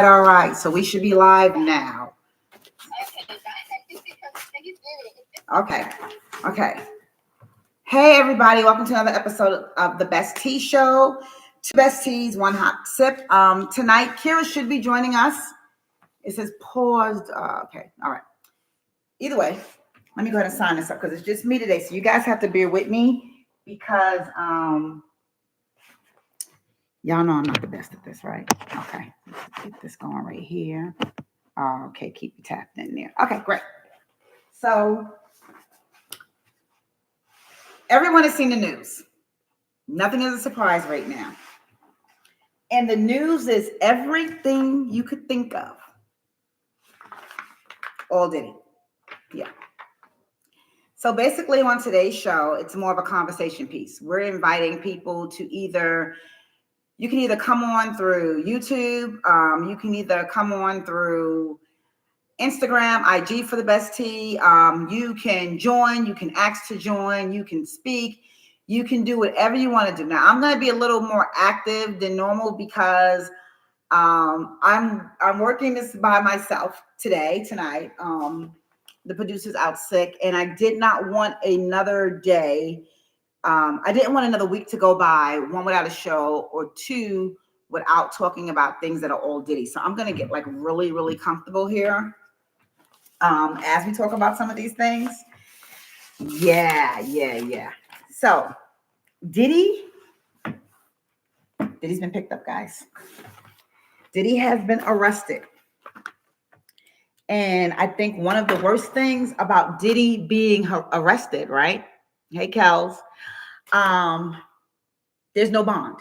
All right, so we should be live now. Okay, okay. Hey, everybody, welcome to another episode of the BestTea Show. Two best teas, one hot sip. Tonight, Kira should be joining us. It says paused. Okay, all right. Either way, let me go ahead and sign this up because it's just me today. So you guys have to bear with me because y'all know I'm not the best at this, right? Okay, let's get this going right here. Okay, keep you tapped in there. Okay, great. So everyone has seen the news. Nothing is a surprise right now. And the news is everything you could think of. All Diddy. Yeah. So basically on today's show, it's more of a conversation piece. We're inviting people to you can either come on through YouTube, you can either come on through Instagram, IG for the Best Tea. You can join, you can ask to join, you can speak, you can do whatever you want to do. Now, I'm going to be a little more active than normal because I'm working this by myself tonight. The producer's out sick, and I did not want another day. I didn't want another week to go by, one without a show, or two without talking about things that are all Diddy. So I'm going to get like really, really comfortable here as we talk about some of these things. Yeah. So Diddy's been picked up, guys. Diddy has been arrested. And I think one of the worst things about Diddy being arrested, right? Hey, Kels. There's no bond.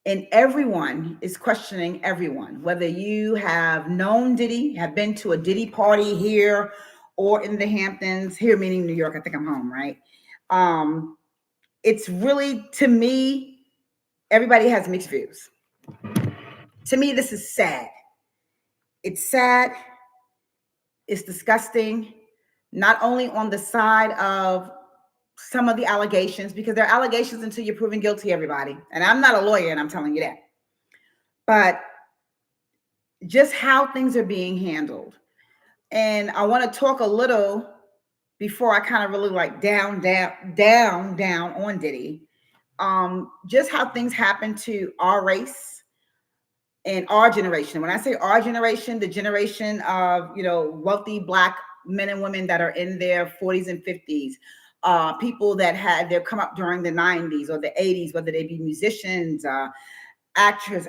And everyone is questioning everyone, whether you have known Diddy, have been to a Diddy party here or in the Hamptons, here meaning New York. I think I'm home, right? It's really, to me, everybody has mixed views. To me, this is sad. It's sad. It's disgusting, not only on the side of some of the allegations, because they're allegations until you're proven guilty, everybody. And I'm not a lawyer, and I'm telling you that. But just how things are being handled. And I want to talk a little before I kind of really like down on Diddy. Just how things happen to our race and our generation. When I say our generation, the generation of, wealthy Black men and women that are in their 40s and 50s, people that had their come up during the 90s or the 80s, whether they be musicians, actors,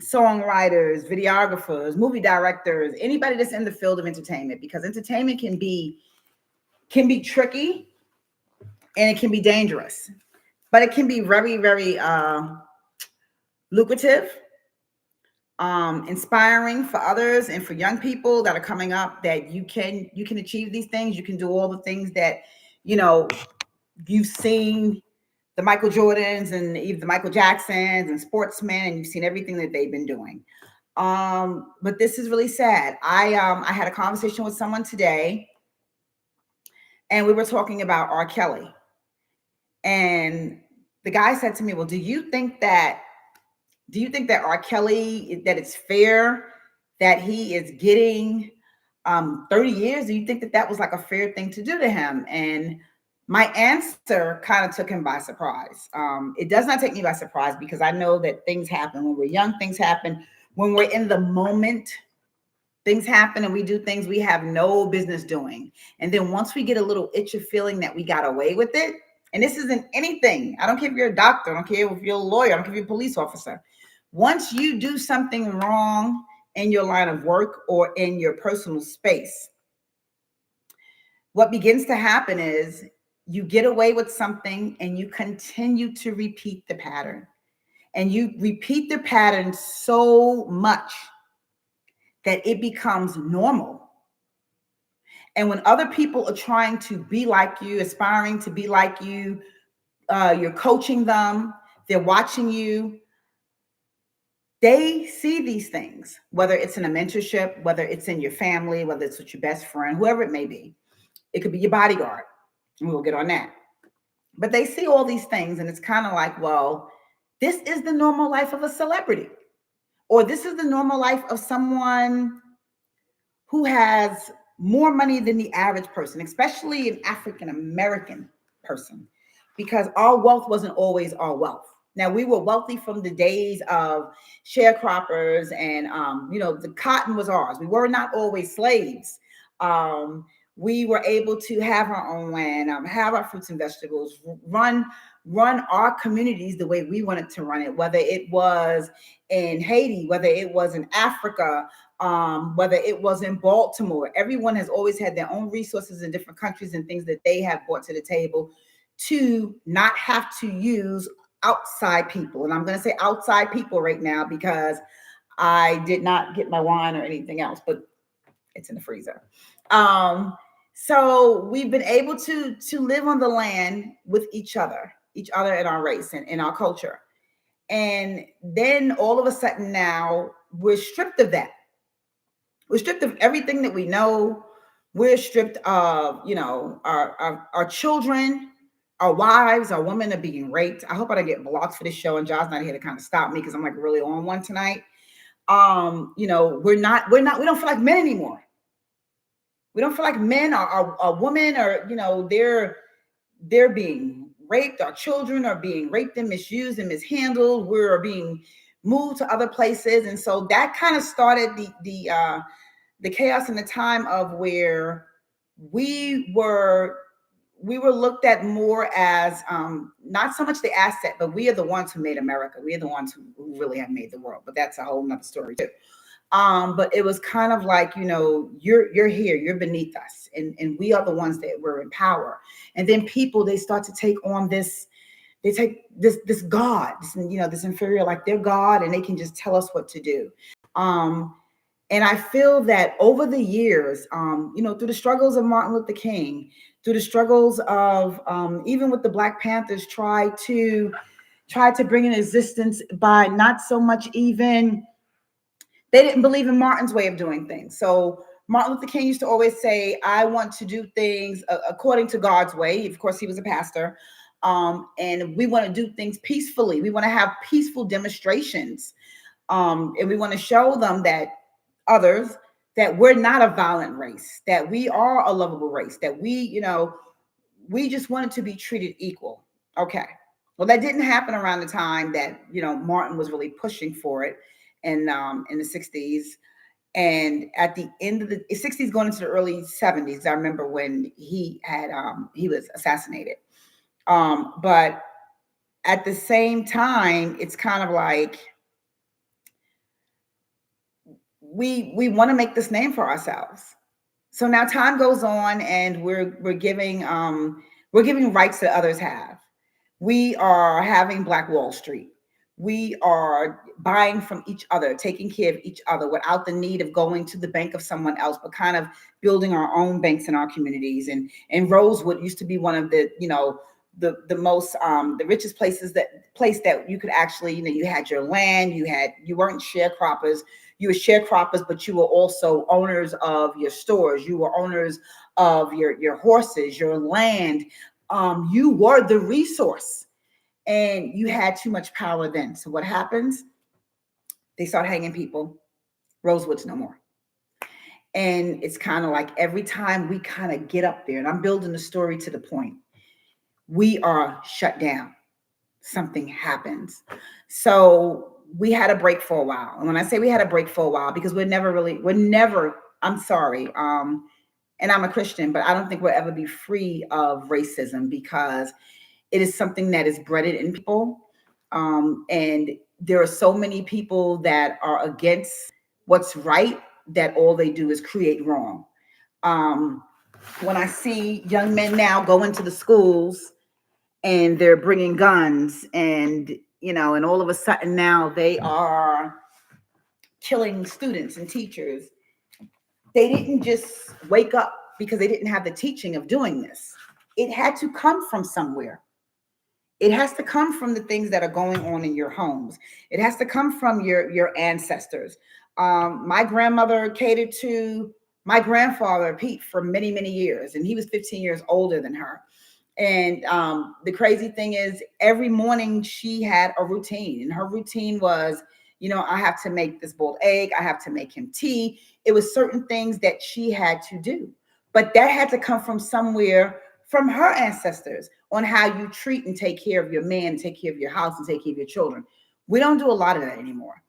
songwriters, videographers, movie directors, anybody that's in the field of entertainment, because entertainment can be tricky and it can be dangerous, but it can be very, very lucrative, inspiring for others and for young people that are coming up, that you can achieve these things. You can do all the things that, you've seen the Michael Jordans and even the Michael Jacksons and sportsmen, and you've seen everything that they've been doing. But this is really sad. I had a conversation with someone today, and we were talking about R. Kelly. And the guy said to me, well, do you think that R. Kelly, that it's fair that he is getting 30 years? Do you think that was like a fair thing to do to him? And my answer kind of took him by surprise. It does not take me by surprise, because I know that things happen when we're young. Things happen when we're in the moment. Things happen and we do things we have no business doing. And then once we get a little itch of feeling that we got away with it, and this isn't anything. I don't care if you're a doctor. I don't care if you're a lawyer. I don't care if you're a police officer. Once you do something wrong in your line of work or in your personal space, what begins to happen is you get away with something and you continue to repeat the pattern. And you repeat the pattern so much that it becomes normal. And when other people are trying to be like you, aspiring to be like you, you're coaching them, they're watching you, they see these things, whether it's in a mentorship, whether it's in your family, whether it's with your best friend, whoever it may be. It could be your bodyguard, and we'll get on that. But they see all these things, and it's kind of like, well, this is the normal life of a celebrity. or this is the normal life of someone who has more money than the average person, especially an African American person, because our wealth wasn't always our wealth. Now, we were wealthy from the days of sharecroppers, and the cotton was ours. We were not always slaves. We were able to have our own land, have our fruits and vegetables, run our communities the way we wanted to run it, whether it was in Haiti, whether it was in Africa, whether it was in Baltimore. Everyone has always had their own resources in different countries and things that they have brought to the table to not have to use outside people. And I'm going to say outside people right now because I did not get my wine or anything else, but it's in the freezer. So we've been able to live on the land with each other in our race and in our culture. And then all of a sudden now we're stripped of that. We're stripped of everything that we know. We're stripped of, our children, our wives, our women are being raped. I hope I don't get blocked for this show, and John's not here to kind of stop me because I'm like really on one tonight. We don't feel like men anymore. We don't feel like men are women, or they're being raped. Our children are being raped and misused and mishandled. We're being moved to other places, and so that kind of started the chaos in the time of where we were looked at more as not so much the asset, but we are the ones who made America. We are the ones who really have made the world. But that's a whole nother story too. But it was kind of like, you're here, you're beneath us, and we are the ones that were in power. And then people, they start to take on this, they take this God, this inferior, like they're God, and they can just tell us what to do. And I feel that over the years, through the struggles of Martin Luther King, through the struggles of even with the Black Panthers, tried to bring in existence by not so much even. They didn't believe in Martin's way of doing things. So Martin Luther King used to always say, I want to do things according to God's way. Of course, he was a pastor. And we want to do things peacefully. We want to have peaceful demonstrations. And we want to show them that we're not a violent race, that we are a lovable race, that we just wanted to be treated equal. Okay. Well, that didn't happen around the time that, Martin was really pushing for it in the 60s. And at the end of the 60s, going into the early 70s, I remember when he was assassinated. But at the same time, it's kind of like we want to make this name for ourselves. So now time goes on, and we're giving rights that others have. We are having Black Wall Street. We are buying from each other, taking care of each other without the need of going to the bank of someone else, but kind of building our own banks in our communities. And Rosewood used to be one of the most the richest place that you could actually, you had your land, you weren't sharecroppers. You were sharecroppers, but you were also owners of your stores. You were owners of your horses, your land. You were the resource, and you had too much power then. So what happens? They start hanging people. Rosewood's no more. And it's kind of like every time we kind of get up there, and I'm building the story to the point, we are shut down. Something happens. So we had a break for a while. And when I say we had a break for a while, because I'm sorry. And I'm a Christian, but I don't think we'll ever be free of racism, because it is something that is bred in people. And there are so many people that are against what's right, that all they do is create wrong. When I see young men now go into the schools and they're bringing guns, and and all of a sudden now they are killing students and teachers. They didn't just wake up because they didn't have the teaching of doing this. It had to come from somewhere. It has to come from the things that are going on in your homes. It has to come from your ancestors. My grandmother catered to my grandfather, Pete, for many, many years, and he was 15 years older than her. And the crazy thing is, every morning she had a routine, and her routine was I have to make this boiled egg. I have to make him tea. It was certain things that she had to do, but that had to come from somewhere from her ancestors on how you treat and take care of your man, take care of your house, and take care of your children. We don't do a lot of that anymore.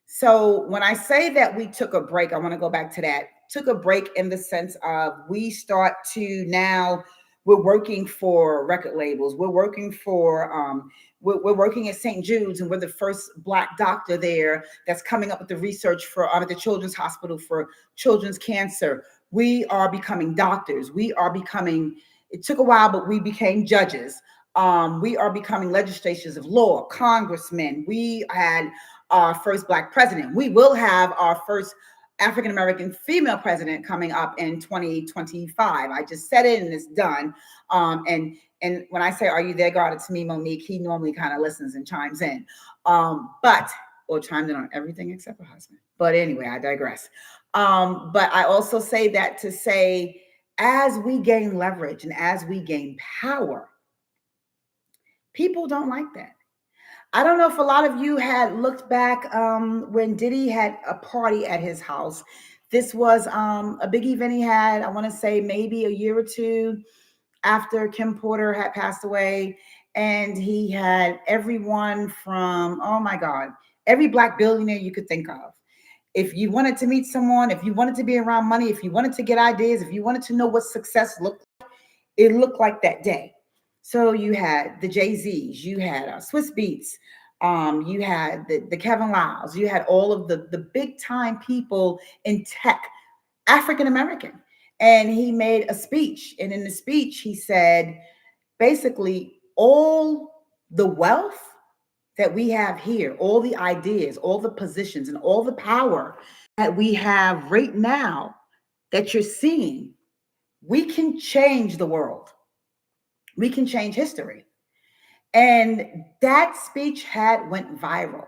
So when I say that we took a break, I want to go back to that. Took a break in the sense of we start to now, we're working for record labels. We're working for we're working at St. Jude's, and we're the first Black doctor there that's coming up with the research for at the Children's Hospital for children's cancer. We are becoming doctors. We are becoming. It took a while, but we became judges. We are becoming legislators of law, congressmen. We had our first Black president. We will have our first African-American female president coming up in 2025. I just said it and it's done. And when I say, are you there, God? It's me, Monique. He normally kind of listens and chimes in. Or chimed in on everything except her husband. But anyway, I digress. But I also say that to say, as we gain leverage and as we gain power, people don't like that. I don't know if a lot of you had looked back when Diddy had a party at his house. This was a big event he had, I want to say maybe a year or two after Kim Porter had passed away. And he had everyone from, oh my God, every Black billionaire you could think of. If you wanted to meet someone, if you wanted to be around money, if you wanted to get ideas, if you wanted to know what success looked like, it looked like that day. So you had the Jay-Z's, you had Swiss Beats, you had the Kevin Lyles, you had all of the big time people in tech, African American. And he made a speech. And in the speech, he said, basically, all the wealth that we have here, all the ideas, all the positions, and all the power that we have right now that you're seeing, we can change the world. We can change history. And that speech went viral,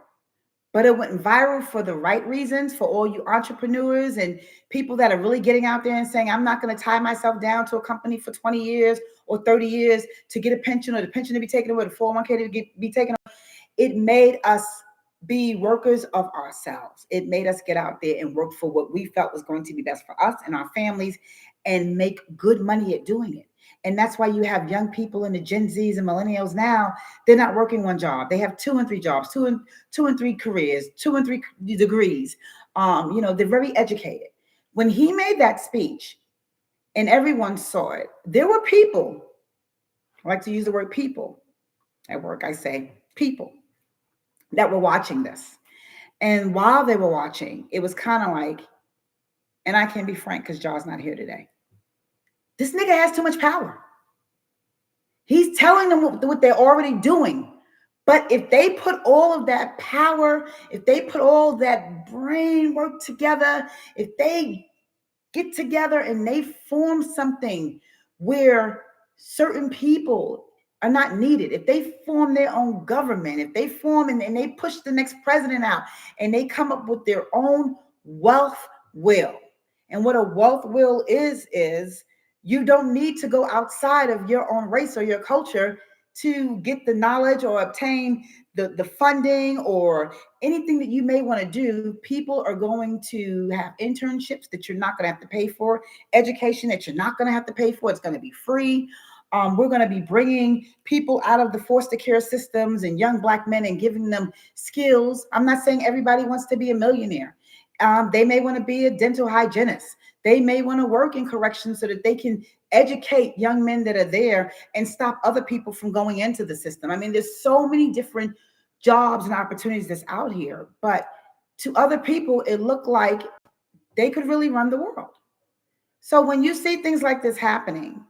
but it went viral for the right reasons, for all you entrepreneurs and people that are really getting out there and saying, I'm not going to tie myself down to a company for 20 years or 30 years to get a pension, or the pension to be taken away, the 401k to be taken away. It made us be workers of ourselves. It made us get out there and work for what we felt was going to be best for us and our families and make good money at doing it. And that's why you have young people in the Gen Zs and millennials now, they're not working one job. They have 2 and 3 jobs, two and three careers, 2 and 3 degrees. They're very educated. When he made that speech and everyone saw it, there were people, I like to use the word people. At work, I say people that were watching this. And while they were watching, it was kind of like, and I can be frank because Jaw's not here today, this nigga has too much power. He's telling them what they're already doing. But if they put all of that power, if they put all that brain work together, if they get together and they form something where certain people are not needed, if they form their own government, if they form and they push the next president out and they come up with their own wealth will. And what a wealth will is you don't need to go outside of your own race or your culture to get the knowledge or obtain the funding or anything that you may want to do. People are going to have internships that you're not going to have to pay for, education that you're not going to have to pay for. It's going to be free. We're going to be bringing people out of the foster care systems and young Black men and giving them skills. I'm not saying everybody wants to be a millionaire. They may want to be a dental hygienist. They may want to work in corrections so that they can educate young men that are there and stop other people from going into the system. I mean, there's so many different jobs and opportunities that's out here. But to other people, it looked like they could really run the world. So when you see things like this happening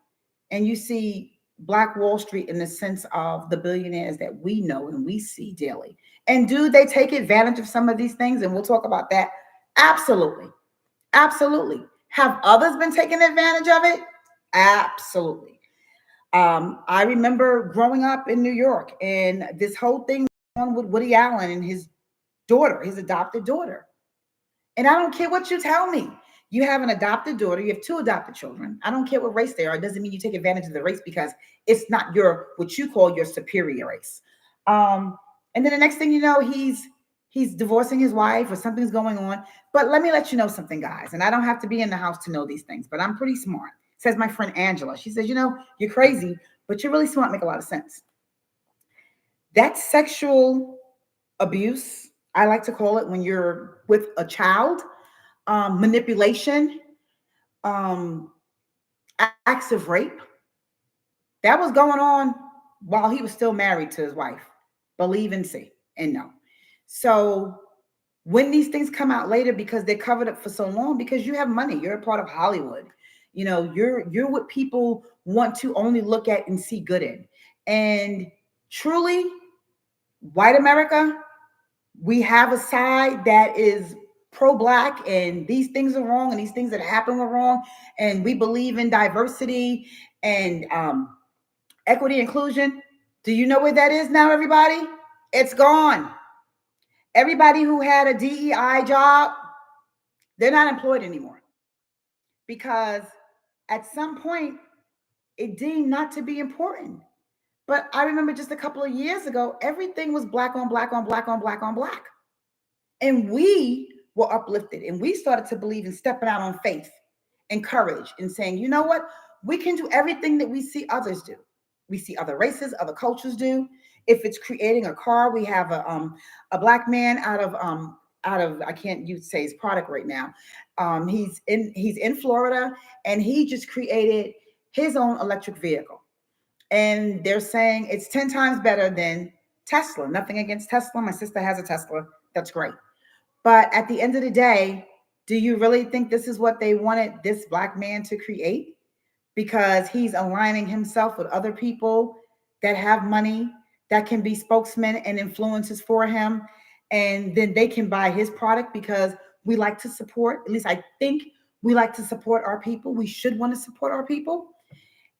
and you see Black Wall Street in the sense of the billionaires that we know and we see daily, and do they take advantage of some of these things? And we'll talk about that. Absolutely. Absolutely. Have others been taking advantage of it? Absolutely. I remember growing up in New York and this whole thing on with Woody Allen and his daughter, his adopted daughter. And I don't care what you tell me. You have an adopted daughter. You have 2 adopted children. I don't care what race they are. It doesn't mean you take advantage of the race because it's not what you call your superior race. And then the next thing you know, he's he's divorcing his wife or something's going on. But let me let you know something, guys. And I don't have to be in the house to know these things, but I'm pretty smart. Says my friend Angela. She says, you're crazy, but you're really smart, make a lot of sense. That sexual abuse, I like to call it, when you're with a child, manipulation, um, acts of rape, that was going on while he was still married to his wife. Believe and see and know. So when these things come out later, because they're covered up for so long, because you have money, you're a part of Hollywood. You're what people want to only look at and see good in. And truly, white America, we have a side that is pro-black, and these things are wrong, and these things that happen were wrong, and we believe in diversity and equity, inclusion. Do you know where that is now, everybody? It's gone. Everybody who had a DEI job, they're not employed anymore, because at some point it deemed not to be important. But I remember just a couple of years ago, everything was black on black on black on black on black. And we were uplifted, and we started to believe in stepping out on faith and courage and saying, you know what? We can do everything that we see others do. We see other races, other cultures do. If it's creating a car, we have a black man out of I can't say his product right now. He's in Florida, and he just created his own electric vehicle. And they're saying it's 10 times better than Tesla. Nothing against Tesla. My sister has a Tesla. That's great. But at the end of the day, do you really think this is what they wanted this black man to create? Because he's aligning himself with other people that have money, that can be spokesmen and influencers for him. And then they can buy his product, because we like to support, at least I think we like to support our people. We should want to support our people.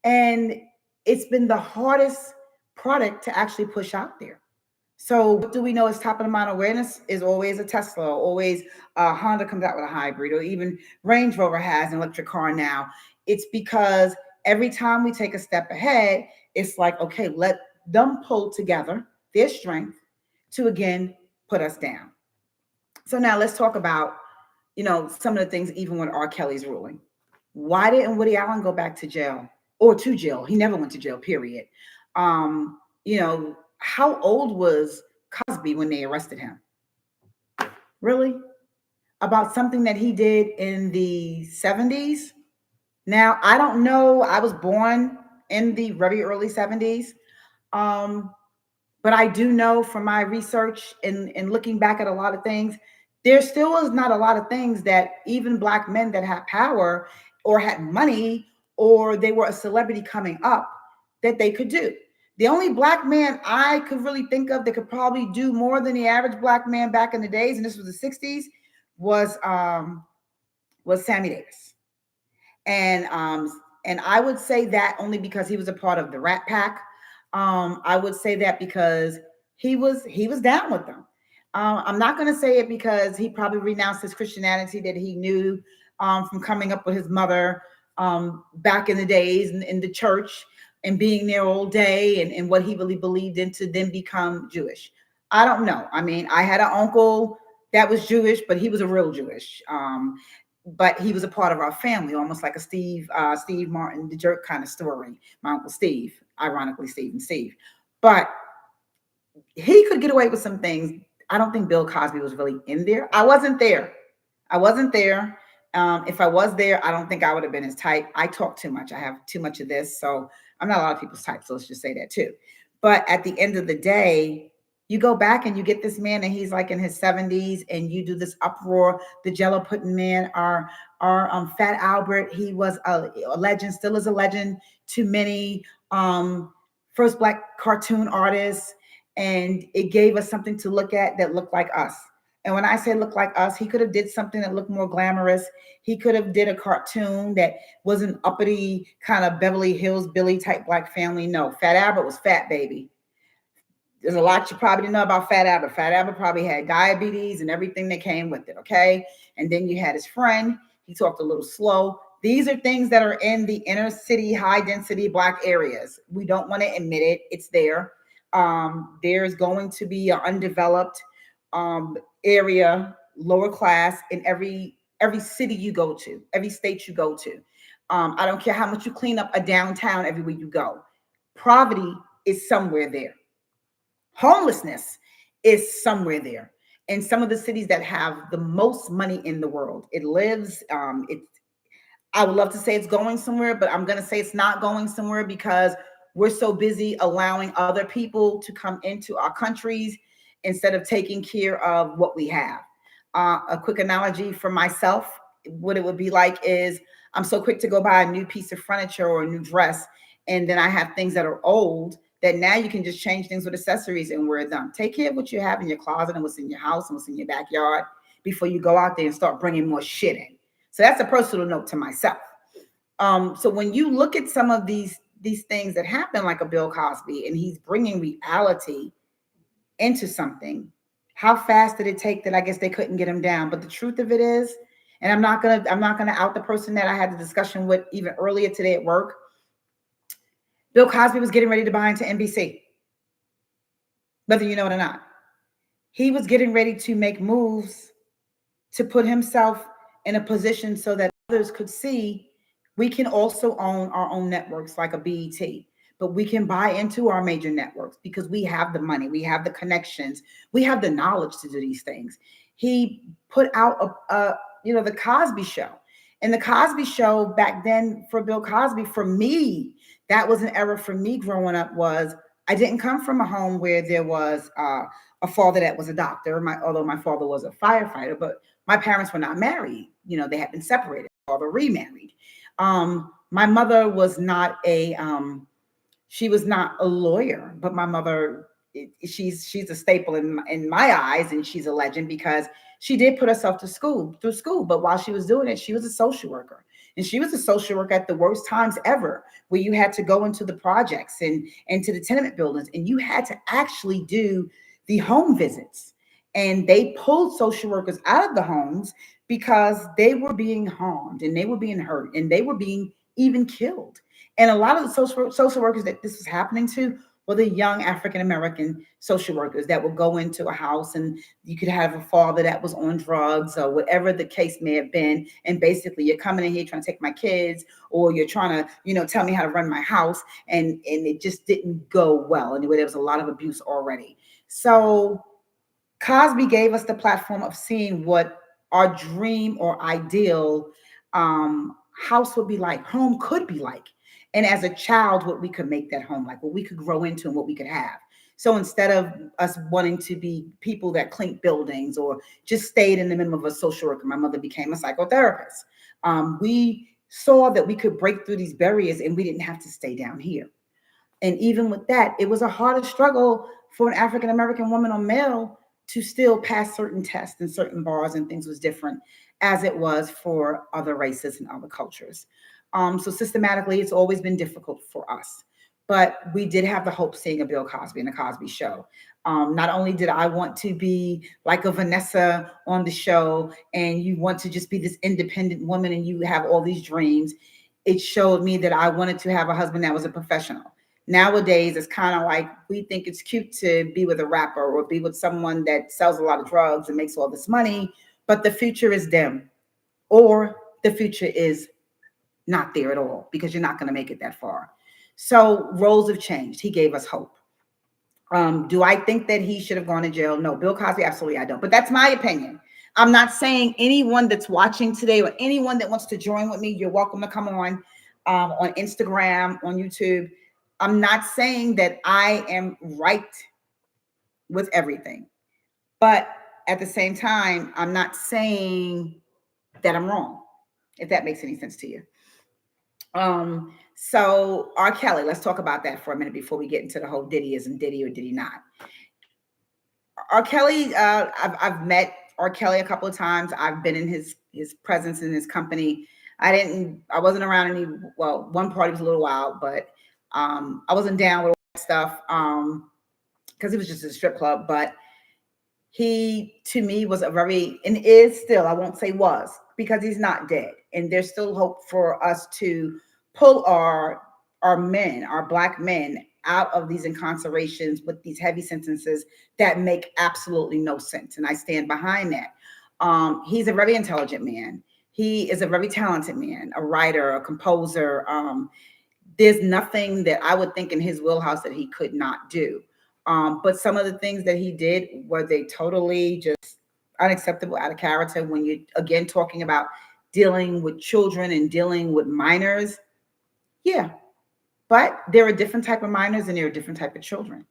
And it's been the hardest product to actually push out there. So what do we know is top of the mind awareness is always a Tesla, always Honda comes out with a hybrid, or even Range Rover has an electric car now. It's because every time we take a step ahead, it's like, okay, let them pull together their strength to, again, put us down. So now let's talk about, some of the things, even when R. Kelly's ruling. Why didn't Woody Allen go back to jail, or to jail? He never went to jail, period. How old was Cosby when they arrested him? Really? About something that he did in the 70s? Now, I don't know. I was born in the very early 70s. But I do know from my research and looking back at a lot of things, there still is not a lot of things that even black men that had power or had money, or they were a celebrity coming up, that they could do. The only black man I could really think of that could probably do more than the average black man back in the days, and this was the 60s, was Sammy Davis. And I would say that only because he was a part of the Rat Pack. I would say that because he was down with them. I'm not going to say it because he probably renounced his Christianity that he knew from coming up with his mother back in the days in the church, and being there all day, and what he really believed in, to then become Jewish. I don't know. I mean, I had an uncle that was Jewish, but he was a real Jewish. But he was a part of our family, almost like a Steve Martin, the jerk kind of story. My Uncle Steve, ironically, Steve. But he could get away with some things. I don't think Bill Cosby was really in there. I wasn't there. If I was there, I don't think I would have been his type. I talk too much. I have too much of this. So I'm not a lot of people's type. So let's just say that too. But at the end of the day, you go back and you get this man, and he's like in his 70s, and you do this uproar. The Jello pudding man, our Fat Albert, he was a legend, still is a legend to many. First black cartoon artists, and it gave us something to look at that looked like us. And when I say look like us, he could have did something that looked more glamorous. He could have did a cartoon that wasn't uppity, kind of Beverly Hills Billy type black family. No, Fat Albert was fat, baby. There's a lot you probably didn't know about Fat Albert. Fat Albert probably had diabetes and everything that came with it, okay? And then you had his friend. He talked a little slow. These are things that are in the inner city, high density black areas. We don't want to admit it. It's there. There's going to be an undeveloped area, lower class in every city you go to, every state you go to. I don't care how much you clean up a downtown everywhere you go. Poverty is somewhere there. Homelessness is somewhere there. In some of the cities that have the most money in the world, it lives. I would love to say it's going somewhere, but I'm going to say it's not going somewhere because we're so busy allowing other people to come into our countries instead of taking care of what we have. A quick analogy for myself, what it would be like is I'm so quick to go buy a new piece of furniture or a new dress, and then I have things that are old that now you can just change things with accessories and wear them. Take care of what you have in your closet and what's in your house and what's in your backyard before you go out there and start bringing more shit in. So that's a personal note to myself. So when you look at some of these things that happen, like a Bill Cosby, and he's bringing reality into something, how fast did it take that I guess they couldn't get him down? But the truth of it is, and I'm not gonna out the person that I had the discussion with even earlier today at work. Bill Cosby was getting ready to buy into NBC, whether you know it or not. He was getting ready to make moves to put himself in a position so that others could see we can also own our own networks like a BET, but we can buy into our major networks because we have the money, we have the connections, we have the knowledge to do these things. He put out the Cosby Show. And the Cosby Show back then for Bill Cosby, for me, that was an era for me growing up. Was I didn't come from a home where there was a father that was a doctor. Although my father was a firefighter, but my parents were not married. They had been separated. My father remarried. My mother was not she was not a lawyer, but my mother, she's a staple in my eyes, and she's a legend because she did put herself through school. But while she was doing it, she was a social worker. And she was a social worker at the worst times ever, where you had to go into the projects and into the tenement buildings, and you had to actually do the home visits. And they pulled social workers out of the homes because they were being harmed and they were being hurt and they were being even killed. And a lot of the social workers that this was happening to were the young African American social workers that would go into a house, and you could have a father that was on drugs or whatever the case may have been. And basically, you're coming in here trying to take my kids, or you're trying to, tell me how to run my house. And it just didn't go well. Anyway, there was a lot of abuse already. So Cosby gave us the platform of seeing what our dream or ideal house would be like, home could be like. And as a child, what we could make that home like, what we could grow into and what we could have. So instead of us wanting to be people that cleaned buildings or just stayed in the middle of a social worker, my mother became a psychotherapist. We saw that we could break through these barriers and we didn't have to stay down here. And even with that, it was a harder struggle for an African American woman or male to still pass certain tests and certain bars, and things was different as it was for other races and other cultures. So systematically, it's always been difficult for us. But we did have the hope seeing a Bill Cosby and the Cosby Show. Not only did I want to be like a Vanessa on the show, and you want to just be this independent woman and you have all these dreams, it showed me that I wanted to have a husband that was a professional. Nowadays, it's kind of like we think it's cute to be with a rapper or be with someone that sells a lot of drugs and makes all this money, but the future is dim, or the future is not there at all, because you're not going to make it that far. So roles have changed. He gave us hope. Do I think that he should have gone to jail? No. Bill Cosby, absolutely I don't. But that's my opinion. I'm not saying anyone that's watching today or anyone that wants to join with me, you're welcome to come on Instagram, on YouTube. I'm not saying that I am right with everything. But at the same time, I'm not saying that I'm wrong, if that makes any sense to you. So R. Kelly, let's talk about that for a minute before we get into the whole Diddy isn't Diddy or Diddy not. R. Kelly, I've met R. Kelly a couple of times. I've been in his presence, in his company. I wasn't around any, well, one party was a little wild, but I wasn't down with all that stuff because it was just a strip club. But he, to me, was a very, and is still, I won't say was, because he's not dead. And there's still hope for us to pull our men, our Black men out of these incarcerations with these heavy sentences that make absolutely no sense. And I stand behind that. He's a very intelligent man. He is a very talented man, a writer, a composer. There's nothing that I would think in his wheelhouse that he could not do. But some of the things that he did, were they totally just unacceptable, out of character, when you again talking about dealing with children and dealing with minors? Yeah, but there are different type of minors and there are different type of children.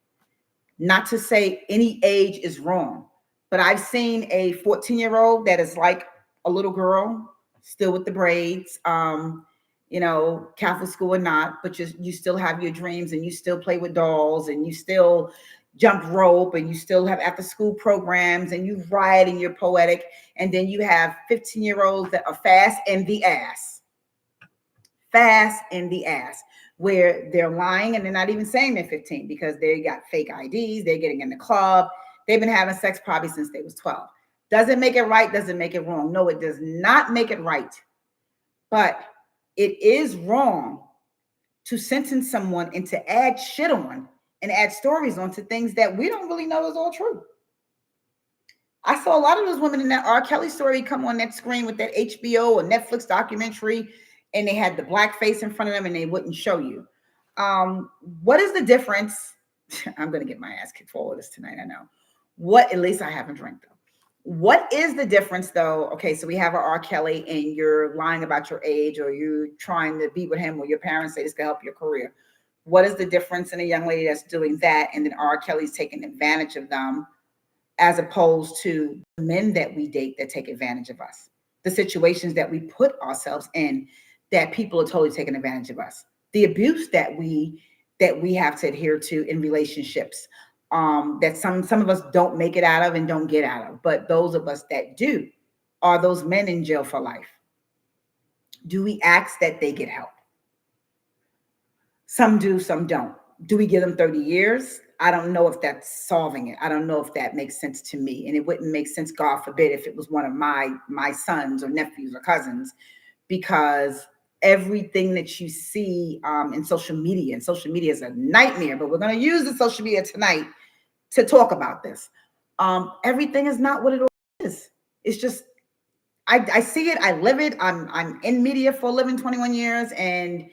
Not to say any age is wrong, but I've seen a 14-year-old that is like a little girl, still with the braids, Catholic school or not, but you still have your dreams and you still play with dolls and you still jump rope and you still have after school programs and you write and you're poetic. And then you have 15-year-olds that are fast in the ass, where they're lying and they're not even saying they're 15 because they got fake IDs. They're getting in the club. They've been having sex probably since they was 12. Doesn't make it right. Doesn't make it wrong. No, it does not make it right. But it is wrong to sentence someone and to add shit on and add stories on to things that we don't really know is all true. I saw a lot of those women in that R. Kelly story come on that screen with that HBO or Netflix documentary, and they had the black face in front of them and they wouldn't show you. What is the difference? I'm going to get my ass kicked for all of this tonight, I know. At least I haven't drank though. What is the difference though? Okay, so we have a R. Kelly and you're lying about your age or you're trying to be with him or your parents say this can help your career. What is the difference in a young lady that's doing that and then R. Kelly's taking advantage of them, as opposed to men that we date that take advantage of us? The situations that we put ourselves in that people are totally taking advantage of us. The abuse that we have to adhere to in relationships, that some of us don't make it out of and don't get out of. But those of us that do, are those men in jail for life? Do we ask that they get help? Some do, some don't. Do we give them 30 years? I don't know if that's solving it. I don't know if that makes sense to me. And it wouldn't make sense, God forbid, if it was one of my sons or nephews or cousins, because everything that you see in social media, and social media is a nightmare, but we're going to use the social media tonight to talk about this. Everything is not what it is. It's just, I see it, I live it. I'm in media for a living, 21 years, and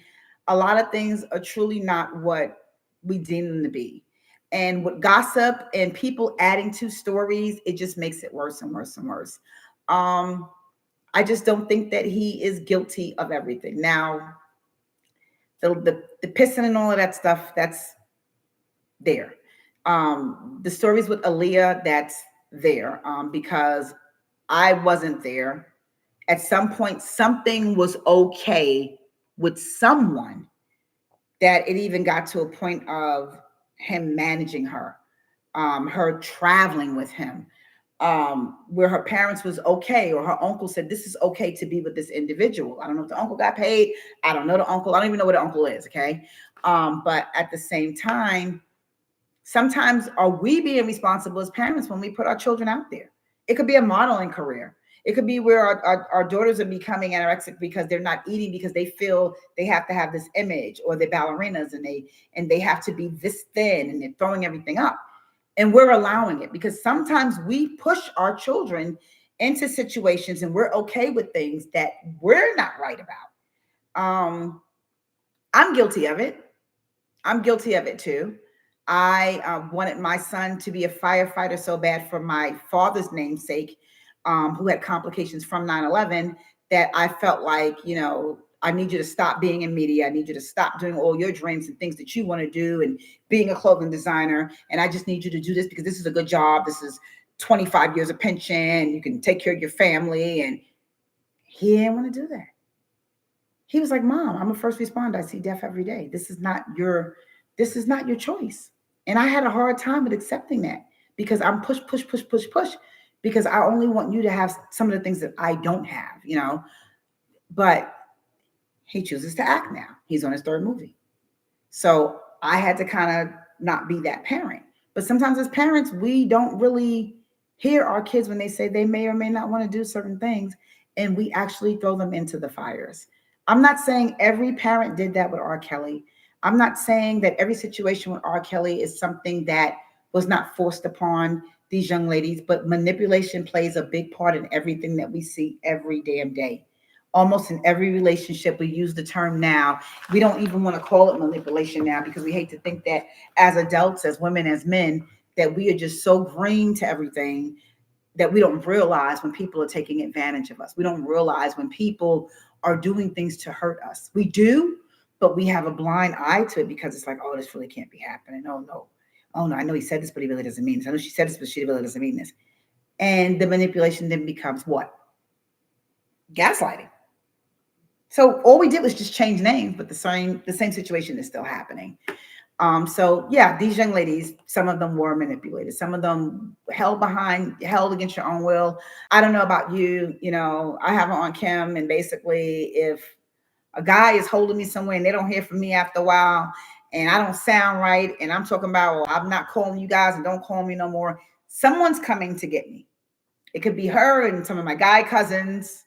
a lot of things are truly not what we deem them to be. And with gossip and people adding to stories, it just makes it worse and worse and worse. I just don't think that he is guilty of everything. Now, the pissing and all of that stuff, that's there. The stories with Aaliyah, that's there, because I wasn't there. At some point, something was okay with someone that it even got to a point of him managing her, her traveling with him, where her parents was okay, or her uncle said, this is okay to be with this individual. I don't know if the uncle got paid. I don't know the uncle. I don't even know what the uncle is. Okay. But at the same time, sometimes are we being responsible as parents when we put our children out there? It could be a modeling career. It could be where our daughters are becoming anorexic because they're not eating because they feel they have to have this image, or they're ballerinas and they have to be this thin and they're throwing everything up. And we're allowing it because sometimes we push our children into situations and we're okay with things that we're not right about. I'm guilty of it. I'm guilty of it too. I wanted my son to be a firefighter so bad for my father's namesake, who had complications from 9/11, that I felt like, I need you to stop being in media. I need you to stop doing all your dreams and things that you want to do and being a clothing designer. And I just need you to do this because this is a good job. This is 25 years of pension. You can take care of your family. And he didn't want to do that. He was like, Mom, I'm a first responder. I see death every day. This is not your choice. And I had a hard time with accepting that because I'm push, because I only want you to have some of the things that I don't have, but he chooses to act now. He's on his third movie. So I had to kind of not be that parent. But sometimes as parents, we don't really hear our kids when they say they may or may not want to do certain things, and we actually throw them into the fires. I'm not saying every parent did that with R. Kelly. I'm not saying that every situation with R. Kelly is something that was not forced upon these young ladies, but manipulation plays a big part in everything that we see every damn day. Almost in every relationship, we use the term now. We don't even want to call it manipulation now because we hate to think that as adults, as women, as men, that we are just so green to everything that we don't realize when people are taking advantage of us. We don't realize when people are doing things to hurt us. We do, but we have a blind eye to it because it's like, oh, this really can't be happening. Oh no. Oh no, I know he said this, but he really doesn't mean this. I know she said this, but she really doesn't mean this. And the manipulation then becomes what? Gaslighting. So all we did was just change names, but the same situation is still happening. So yeah, these young ladies, some of them were manipulated, some of them held against your own will. I don't know about you, I have an Aunt Kim, and basically if a guy is holding me somewhere and they don't hear from me after a while and I don't sound right, and I'm talking about, well, I'm not calling you guys and don't call me no more, someone's coming to get me. It could be her and some of my guy cousins,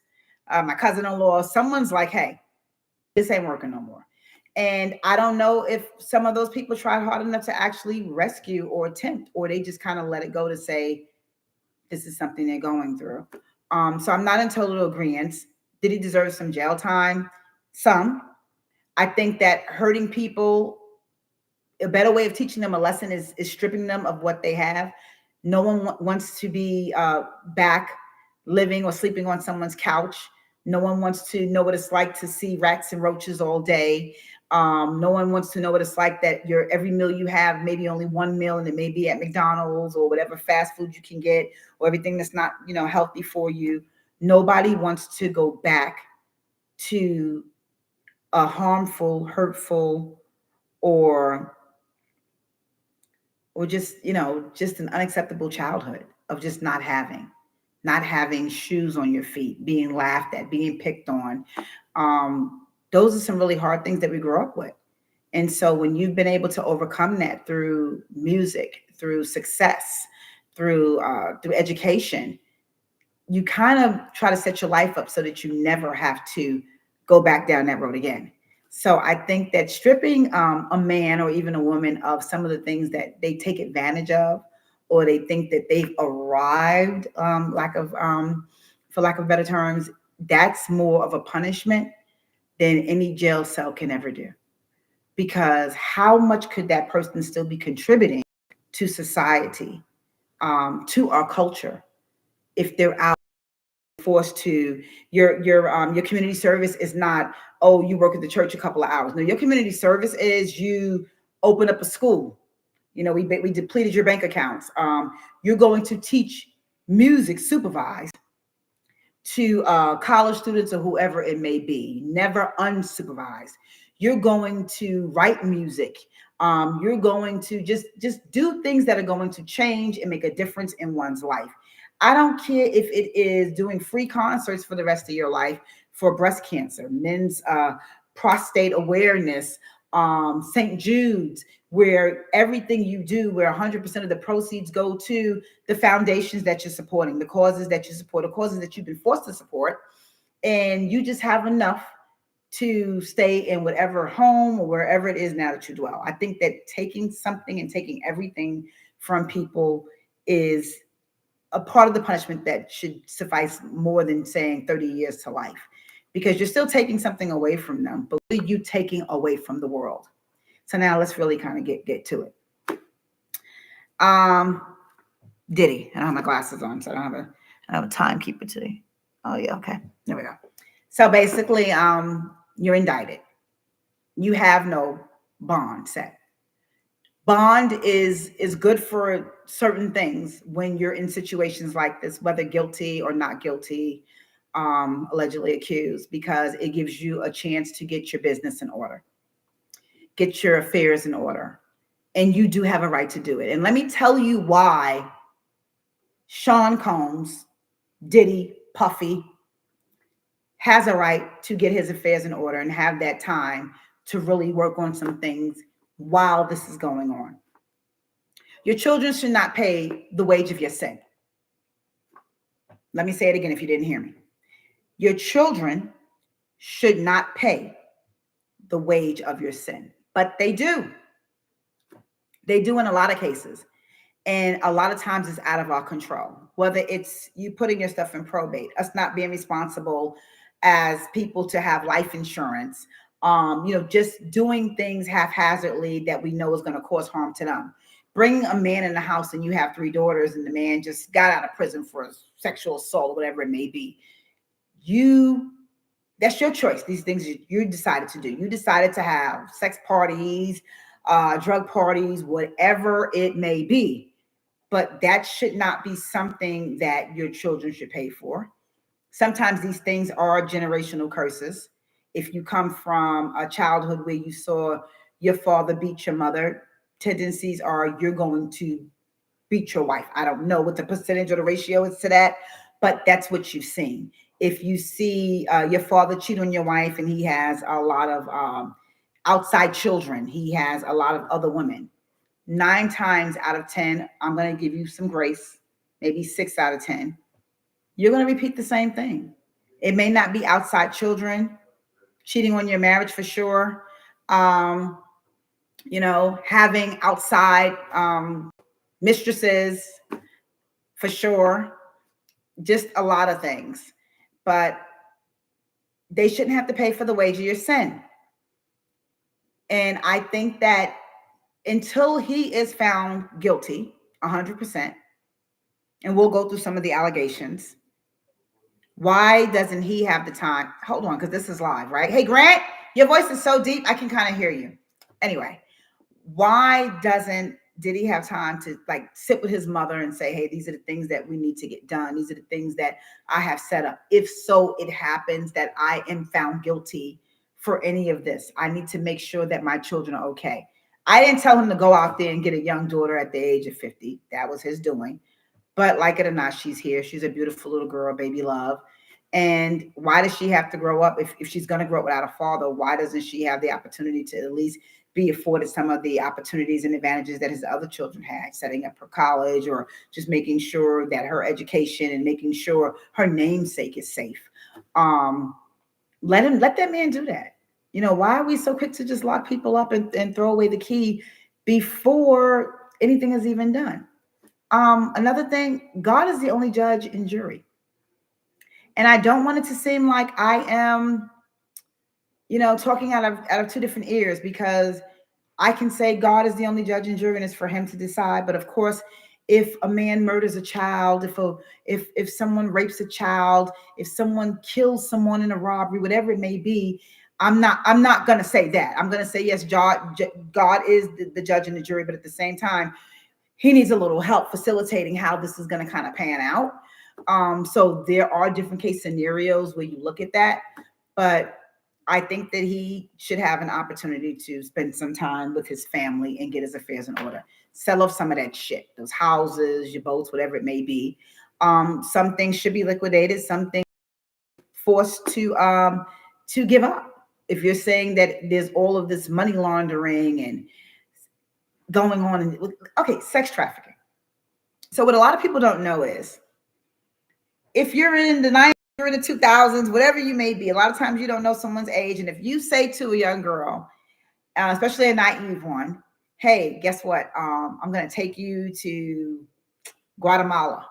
my cousin-in-law. Someone's like, hey, this ain't working no more. And I don't know if some of those people tried hard enough to actually rescue or attempt, or they just kind of let it go to say, this is something they're going through. So I'm not in total agreement. Did he deserve some jail time? Some. I think that hurting people, a better way of teaching them a lesson is stripping them of what they have. No one wants to be back living or sleeping on someone's couch. No one wants to know what it's like to see rats and roaches all day. No one wants to know what it's like that your every meal you have, maybe only one meal, and it may be at McDonald's or whatever fast food you can get, or everything that's not, healthy for you. Nobody wants to go back to a harmful, hurtful, or just an unacceptable childhood of just not having shoes on your feet, being laughed at, being picked on. Those are some really hard things that we grew up with. And so when you've been able to overcome that through music, through success, through education, you kind of try to set your life up so that you never have to go back down that road again. So I think that stripping a man or even a woman of some of the things that they take advantage of, or they think that they've arrived, for lack of better terms, that's more of a punishment than any jail cell can ever do. Because how much could that person still be contributing to society, to our culture, if they're out forced to your community service is not, oh, you work at the church a couple of hours. No, your community service is you open up a school. We depleted your bank accounts. You're going to teach music, supervise to college students or whoever it may be, never unsupervised. You're going to write music. You're going to just do things that are going to change and make a difference in one's life. I don't care if it is doing free concerts for the rest of your life for breast cancer, men's prostate awareness, St. Jude's, where everything you do, where 100% of the proceeds go to the foundations that you're supporting, the causes that you support, the causes that you've been forced to support, and you just have enough to stay in whatever home or wherever it is now that you dwell. I think that taking something and taking everything from people is a part of the punishment that should suffice more than saying 30 years to life, because you're still taking something away from them, but what are you taking away from the world? So now let's really kind of get to it. Diddy. I don't have my glasses on, so I don't have a timekeeper today. Oh yeah, okay. There we go. So basically, you're indicted. You have no bond set. Bond is good for certain things when you're in situations like this, whether guilty or not guilty, allegedly accused, because it gives you a chance to get your business in order, get your affairs in order. And you do have a right to do it. And let me tell you why Sean Combs, Diddy, Puffy, has a right to get his affairs in order and have that time to really work on some things while this is going on. Your children should not pay the wage of your sin. Let me say it again if you didn't hear me. Your children should not pay the wage of your sin. But they do. They do in a lot of cases. And a lot of times it's out of our control, whether it's you putting your stuff in probate, us not being responsible as people to have life insurance, just doing things haphazardly that we know is going to cause harm to them. Bring a man in the house and you have 3 daughters and the man just got out of prison for sexual assault, whatever it may be. That's your choice. These things you decided to do. You decided to have sex parties, drug parties, whatever it may be. But that should not be something that your children should pay for. Sometimes these things are generational curses. If you come from a childhood where you saw your father beat your mother, tendencies are you're going to beat your wife. I don't know what the percentage or the ratio is to that, but that's what you've seen. If you see your father cheat on your wife and he has a lot of outside children, he has a lot of other women, 9 times out of 10, I'm going to give you some grace, maybe 6 out of 10. You're going to repeat the same thing. It may not be outside children, cheating on your marriage for sure. Having outside mistresses for sure. Just a lot of things. But they shouldn't have to pay for the wage of your sin. And I think that until he is found guilty 100%, and we'll go through some of the allegations, why doesn't he have the time? Hold on, because this is live, right? Hey, Grant, your voice is so deep, I can kind of hear you. Anyway, why doesn't Diddy have time to sit with his mother and say, hey, these are the things that we need to get done. These are the things that I have set up. If so, it happens that I am found guilty for any of this, I need to make sure that my children are okay. I didn't tell him to go out there and get a young daughter at the age of 50. That was his doing. But like it or not, she's here. She's a beautiful little girl, baby love. And why does she have to grow up? If she's going to grow up without a father, why doesn't she have the opportunity to at least be afforded some of the opportunities and advantages that his other children had, setting up her college or just making sure that her education and making sure her namesake is safe? Let that man do that. Why are we so quick to just lock people up and throw away the key before anything is even done? Another thing, God is the only judge and jury. And I don't want it to seem like I am, talking out of 2 different ears, because I can say God is the only judge and jury and it's for him to decide. But of course, if a man murders a child, if someone rapes a child, if someone kills someone in a robbery, whatever it may be, I'm not going to say that. I'm going to say, yes, God is the judge and the jury, but at the same time, he needs a little help facilitating how this is going to kind of pan out. So there are different case scenarios where you look at that, but I think that he should have an opportunity to spend some time with his family and get his affairs in order. Sell off some of that shit, those houses, your boats, whatever it may be. Some things should be liquidated. Some things forced to give up. If you're saying that there's all of this money laundering and going on, and okay, sex trafficking. So what a lot of people don't know is, if you're in the 90s, you're in the 2000s, whatever you may be, a lot of times you don't know someone's age. And if you say to a young girl, especially a naive one, hey, guess what? I'm going to take you to Guatemala.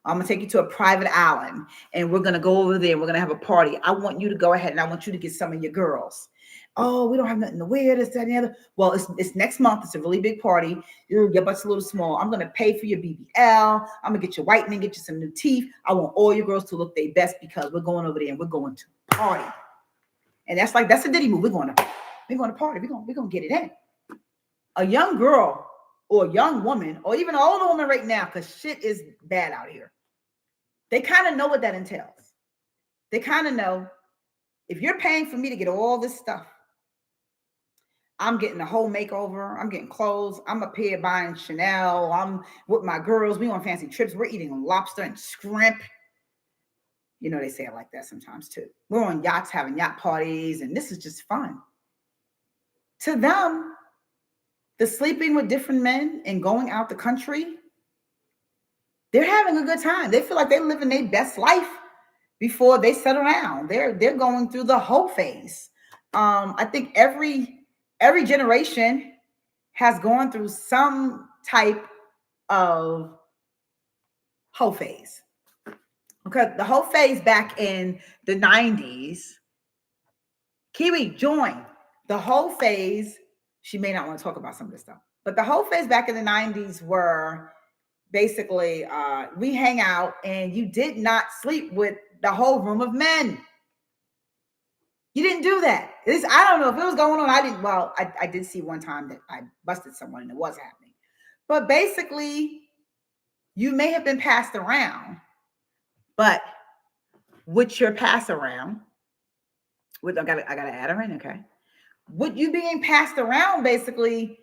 I'm going to take you to a private island and we're going to go over there and we're going to have a party. I want you to go ahead and I want you to get some of your girls. Oh, we don't have nothing to wear, this, that, and the other. Well, it's next month. It's a really big party. Your butt's a little small. I'm going to pay for your BBL. I'm going to get your whitening, get you some new teeth. I want all your girls to look their best because we're going over there and we're going to party. And that's a Diddy move. We're going to party. We're going to get it in. A young girl or a young woman or even an older woman right now, because shit is bad out here, they kind of know what that entails. They kind of know, if you're paying for me to get all this stuff, I'm getting a whole makeover. I'm getting clothes. I'm up here buying Chanel. I'm with my girls. We on fancy trips. We're eating lobster and shrimp. They say it like that sometimes too. We're on yachts having yacht parties, and this is just fun. To them, the sleeping with different men and going out the country, they're having a good time. They feel like they're living their best life before they settle down. They're going through the whole phase. I think every every generation has gone through some type of hoe phase. Okay, the whole phase back in the 90s, Kiwi, join. The whole phase, she may not want to talk about some of this stuff, but the whole phase back in the 90s were basically we hang out and you did not sleep with the whole room of men. You didn't do that. At least I don't know if it was going on. I didn't. Well, I did see one time that I busted someone and it was happening. But basically, you may have been passed around, but with your pass around, with I gotta add her in, okay? With you being passed around, basically,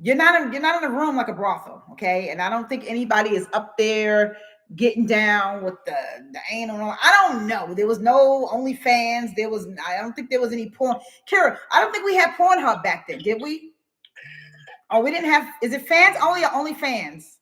you're not in a room like a brothel, okay? And I don't think anybody is up there getting down with the anal. I don't know. There was no OnlyFans. I don't think there was any porn. Kara, I don't think we had Pornhub back then, did we? Oh, we didn't have. Is it fans only or only fans?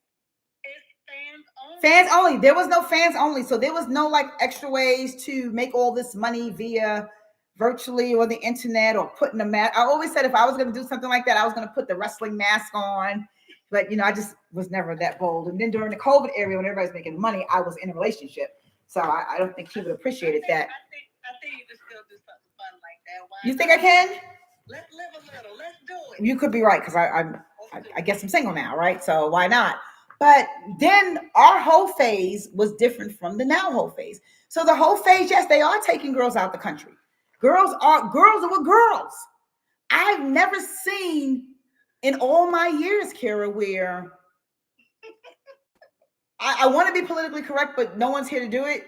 Fans only. There was no fans only. So there was no like extra ways to make all this money via virtually or the internet or putting a mask. I always said if I was going to do something like that, I was going to put the wrestling mask on. But, I just was never that bold. And then during the COVID era, when everybody's making money, I was in a relationship. So I don't think he would appreciate that. I think you can still do something fun like that. Why you think I can? Let's live a little. Let's do it. You could be right because I guess I'm single now, right? So why not? But then our whole phase was different from the now whole phase. So the whole phase, yes, they are taking girls out the country. Girls are with girls. I've never seen in all my years, Kara, where I want to be politically correct, but no one's here to do it.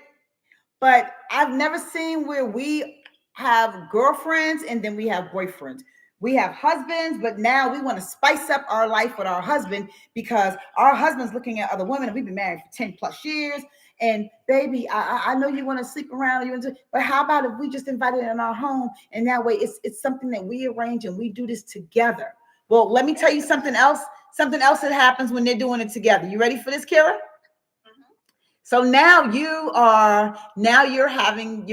But I've never seen where we have girlfriends and then we have boyfriends. We have husbands, but now we want to spice up our life with our husband because our husband's looking at other women and we've been married for 10 plus years. And baby, I know you want to sleep around, but how about if we just invite it in our home and that way it's something that we arrange and we do this together. Well, let me tell you something else that happens when they're doing it together. You ready for this, Kara? So now you're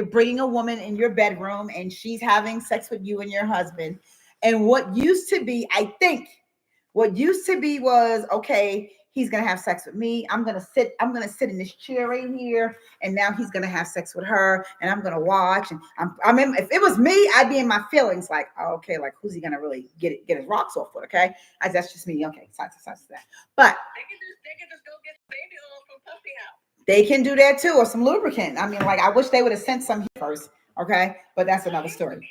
bringing a woman in your bedroom and she's having sex with you and your husband. And what used to be was, okay, he's going to have sex with me. I'm going to sit in this chair right here. And now he's going to have sex with her and I'm going to watch. And if it was me, I'd be in my feelings like, oh, okay, like who's he going to really get his rocks off with? Okay. That's just me. Okay. Such that. But they can just go get baby oil from Puffy House. They can do that too, or some lubricant. I mean, like I wish they would have sent some here first. Okay. But that's another story. That's a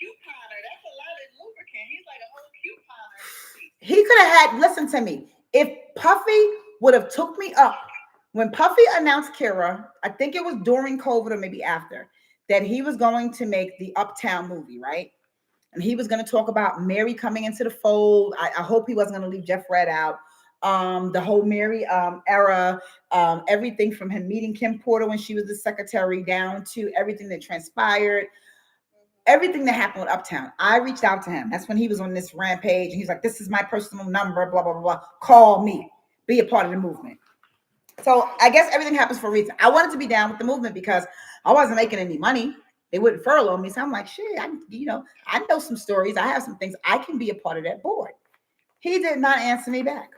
lot of lubricant. He's like a whole couponer. He could have had, listen to me. If Puffy would have took me up when Puffy announced, Kara, I think it was during COVID or maybe after, that he was going to make the Uptown movie, right? And he was going to talk about Mary coming into the fold. I hope he wasn't going to leave Jeff Red out. The whole Mary era, everything from him meeting Kim Porter when she was the secretary down to everything that transpired. Everything that happened with Uptown, I reached out to him. That's when he was on this rampage. And he's like, this is my personal number, blah, blah, blah, blah. Call me. Be a part of the movement. So I guess everything happens for a reason. I wanted to be down with the movement because I wasn't making any money. They wouldn't furlough me. So I'm like, shit, I know some stories. I have some things. I can be a part of that board. He did not answer me back.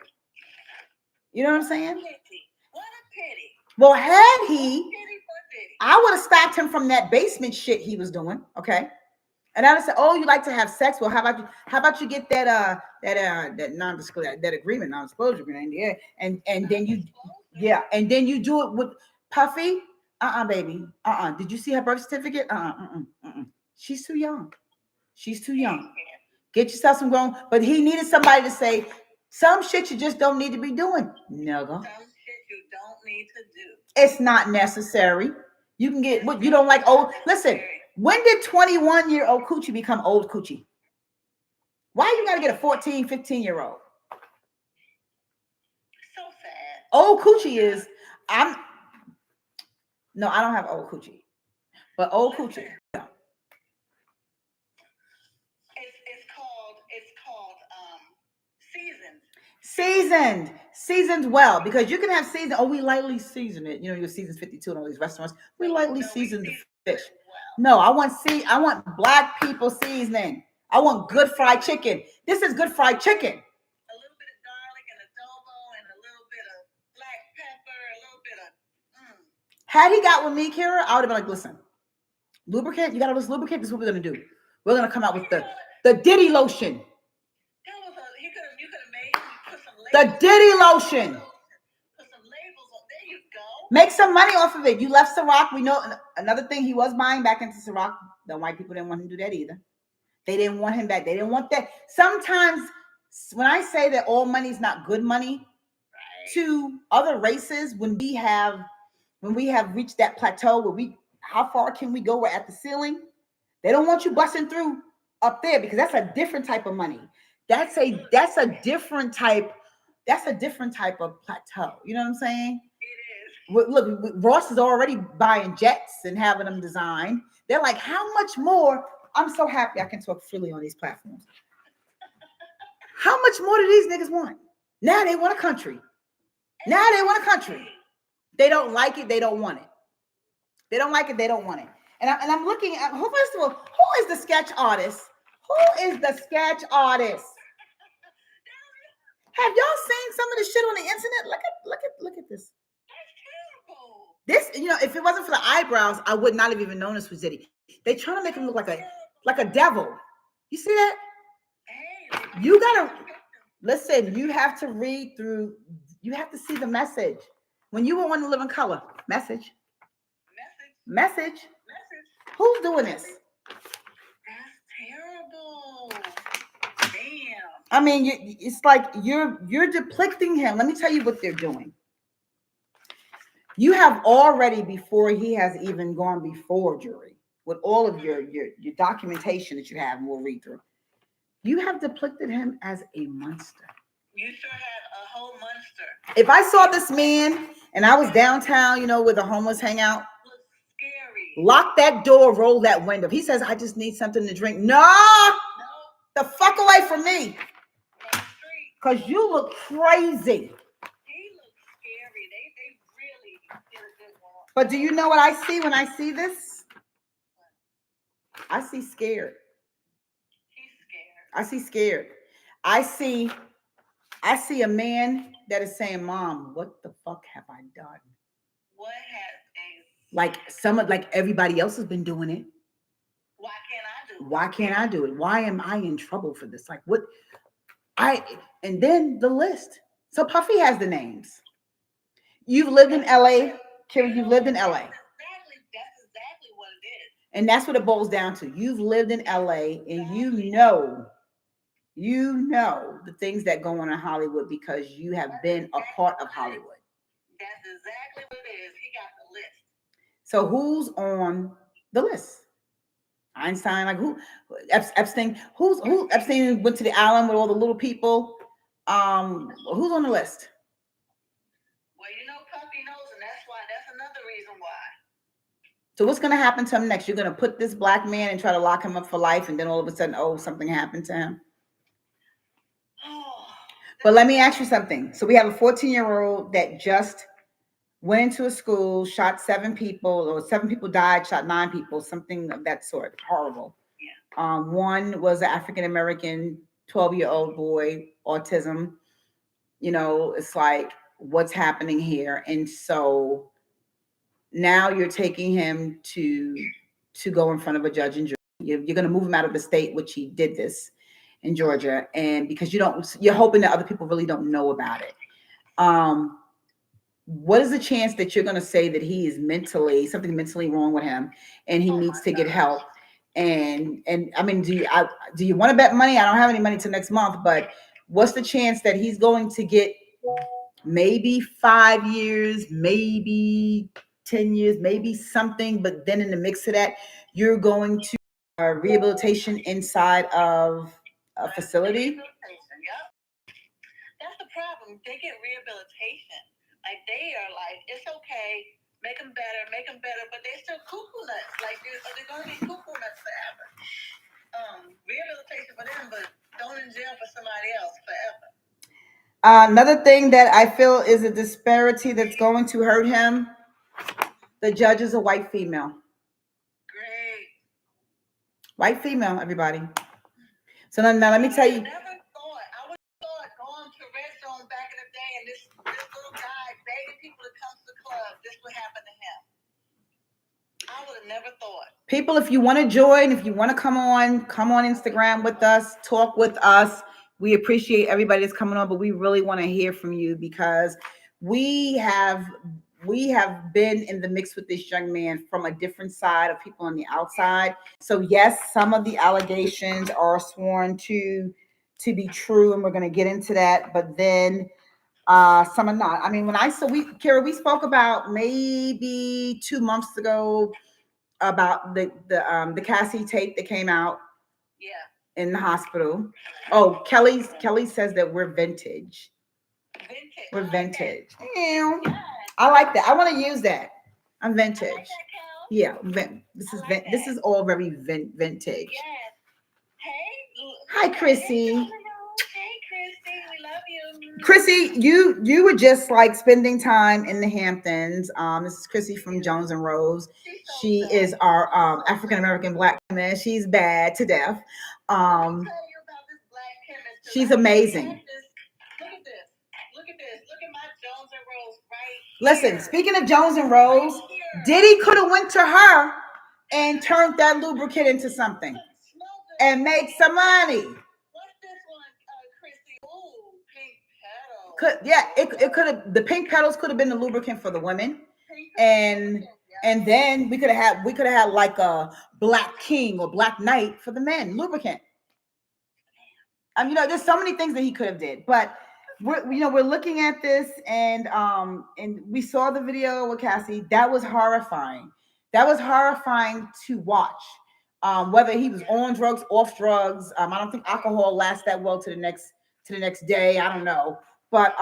You know what I'm saying? What a pity. Well, had he... I would have stopped him from that basement shit he was doing. Okay. And I would say, oh, you like to have sex? Well, how about you get that non-disclosure, that agreement, non-disclosure agreement, yeah, and then you do it with Puffy. Baby. Did you see her birth certificate? She's too young. Get yourself some grown. But he needed somebody to say some shit you just don't need to be doing. No. Some shit you don't need to do. It's not necessary. You can get what you don't like. Oh, listen. When did 21-year-old coochie become old coochie? Why you got to get a 14, 15-year-old? So sad. Old coochie is, I don't have old coochie. But old coochie. No. It's called seasoned. Seasoned well, because you can have seasoned. Oh, we lightly season it. Your seasons 52 in all these restaurants. We lightly season the fish. No, I want Black people seasoning. I want good fried chicken. This is good fried chicken. A little bit of garlic and adobo and a little bit of black pepper, a little bit of. Had he got with me, Kira, I would have been like, listen, lubricant, you got all this lubricant. This is what we're gonna do. We're gonna come out with the Diddy lotion. That was you could have made put some labels. The Diddy lotion. Put some labels on. There you go. Make some money off of it. You left Ciroc. We know another thing he was buying back into Ciroc. The white people didn't want him to do that either. They didn't want him back. They didn't want that. Sometimes when I say that all money is not good money, right, to other races, when we have reached that plateau where how far can we go? We're at the ceiling. They don't want you busting through up there because that's a different type of money. That's a different type of plateau. You know what I'm saying? It is. Look, Ross is already buying jets and having them designed. They're like, how much more? I'm so happy I can talk freely on these platforms. How much more do these niggas want? Now they want a country. They don't like it. They don't want it. They don't like it. They don't want it. And I'm looking at, first of all, who is the sketch artist? Who is the sketch artist? Have y'all seen some of the shit on the internet? Look at this. This, if it wasn't for the eyebrows, I would not have even known this was Diddy. They trying to make him look like a devil. You see that? You gotta listen. You have to read through. You have to see the message. When you want to live in color, message. Who's doing this? That's terrible. Damn. I mean, it's like you're depicting him. Let me tell you what they're doing. You have already, before he has even gone before jury, with all of your documentation that you have, and we'll read through, you have depicted him as a monster. You sure have a whole monster. If I saw this man and I was downtown, where the homeless hang out, scary. Lock that door, roll that window. If he says, I just need something to drink. No, the fuck away from me. Because you look crazy. He looks scary. They really did a good one. But do you know what I see when I see this? I see scared. He's scared. I see scared. I see a man that is saying, Mom, what the fuck have I done? What has like everybody else has been doing it. Why can't I do it? Why can't I do it? Why am I in trouble for this? Like what? And then the list. So Puffy has the names. You've lived in LA, Kira. You've lived in LA. That's exactly what it is. And that's what it boils down to. You've lived in LA, and you know the things that go on in Hollywood because you have been a part of Hollywood. That's exactly what it is. He got the list. So who's on the list? Einstein, like who? Epstein. Who? Epstein went to the island with all the little people. Who's on the list? Well, Puffy knows, and that's another reason why. So what's going to happen to him next? You're going to put this black man and try to lock him up for life, and then all of a sudden, something happened to him. But let me ask you something. So we have a 14-year-old that just went into a school, shot 7 people, or 7 people died, shot 9 people, something of that sort. Horrible. Yeah. One was an African-American 12-year-old boy, autism. It's like, what's happening here? And so now you're taking him to go in front of a judge in Georgia. You're going to move him out of the state, which he did this in Georgia. And because you're hoping that other people really don't know about it. What is the chance that you're going to say that he is something mentally wrong with him and he needs to get help? And I mean, do you want to bet money? I don't have any money till next month, but what's the chance that he's going to get maybe 5 years, maybe 10 years, maybe something, but then in the mix of that, you're going to rehabilitation inside of a facility? Yep. That's the problem. They get rehabilitation. Like they are like, it's okay, make them better, but they're still cuckoo nuts. Like they're going to be cuckoo nuts forever. Rehabilitation for them, but don't in jail for somebody else forever. Another thing that I feel is a disparity that's going to hurt him. The judge is a white female. Great. White female, everybody. So now let me tell you. I would thought going to Red Zone back in the day and this little guy begging people to come to the club, this would happen to him. I would have never thought. People, if you want to join, if you want to come on Instagram with us, talk with us. We appreciate everybody that's coming on, but we really want to hear from you because we have been in the mix with this young man from a different side of people on the outside. So yes, some of the allegations are sworn to be true, and we're going to get into that. But then some are not. I mean, Kara, we spoke about maybe 2 months ago about the Cassie tape that came out in the hospital. Oh, Kelly says that we're vintage. We're vintage. I like that. I want to use that. I'm vintage. I like that, yeah, this is all very vintage. Yes. Hey. Hi, Chrissy. Hey, Chrissy, we love you. Chrissy, you were just like spending time in the Hamptons. This is Chrissy from Jones and Rose. She is our African American black woman. She's bad to death. Let me tell you about this black chemist. She's amazing. Look at this. Look at my Jones and Rose right Listen, here. Speaking of Jones and Rose, Diddy could have went to her and turned that lubricant into something and made some money. What's this one, Chrissy? Ooh, pink petals. It could have, the pink petals could have been the lubricant for the women, and then we could have had like a Black King or Black Knight for the men lubricant. There's so many things that he could have did, but we're looking at this, and we saw the video with Cassie. That was horrifying. That was horrifying to watch. Whether he was on drugs, off drugs, I don't think alcohol lasts that well to the next day. I don't know, but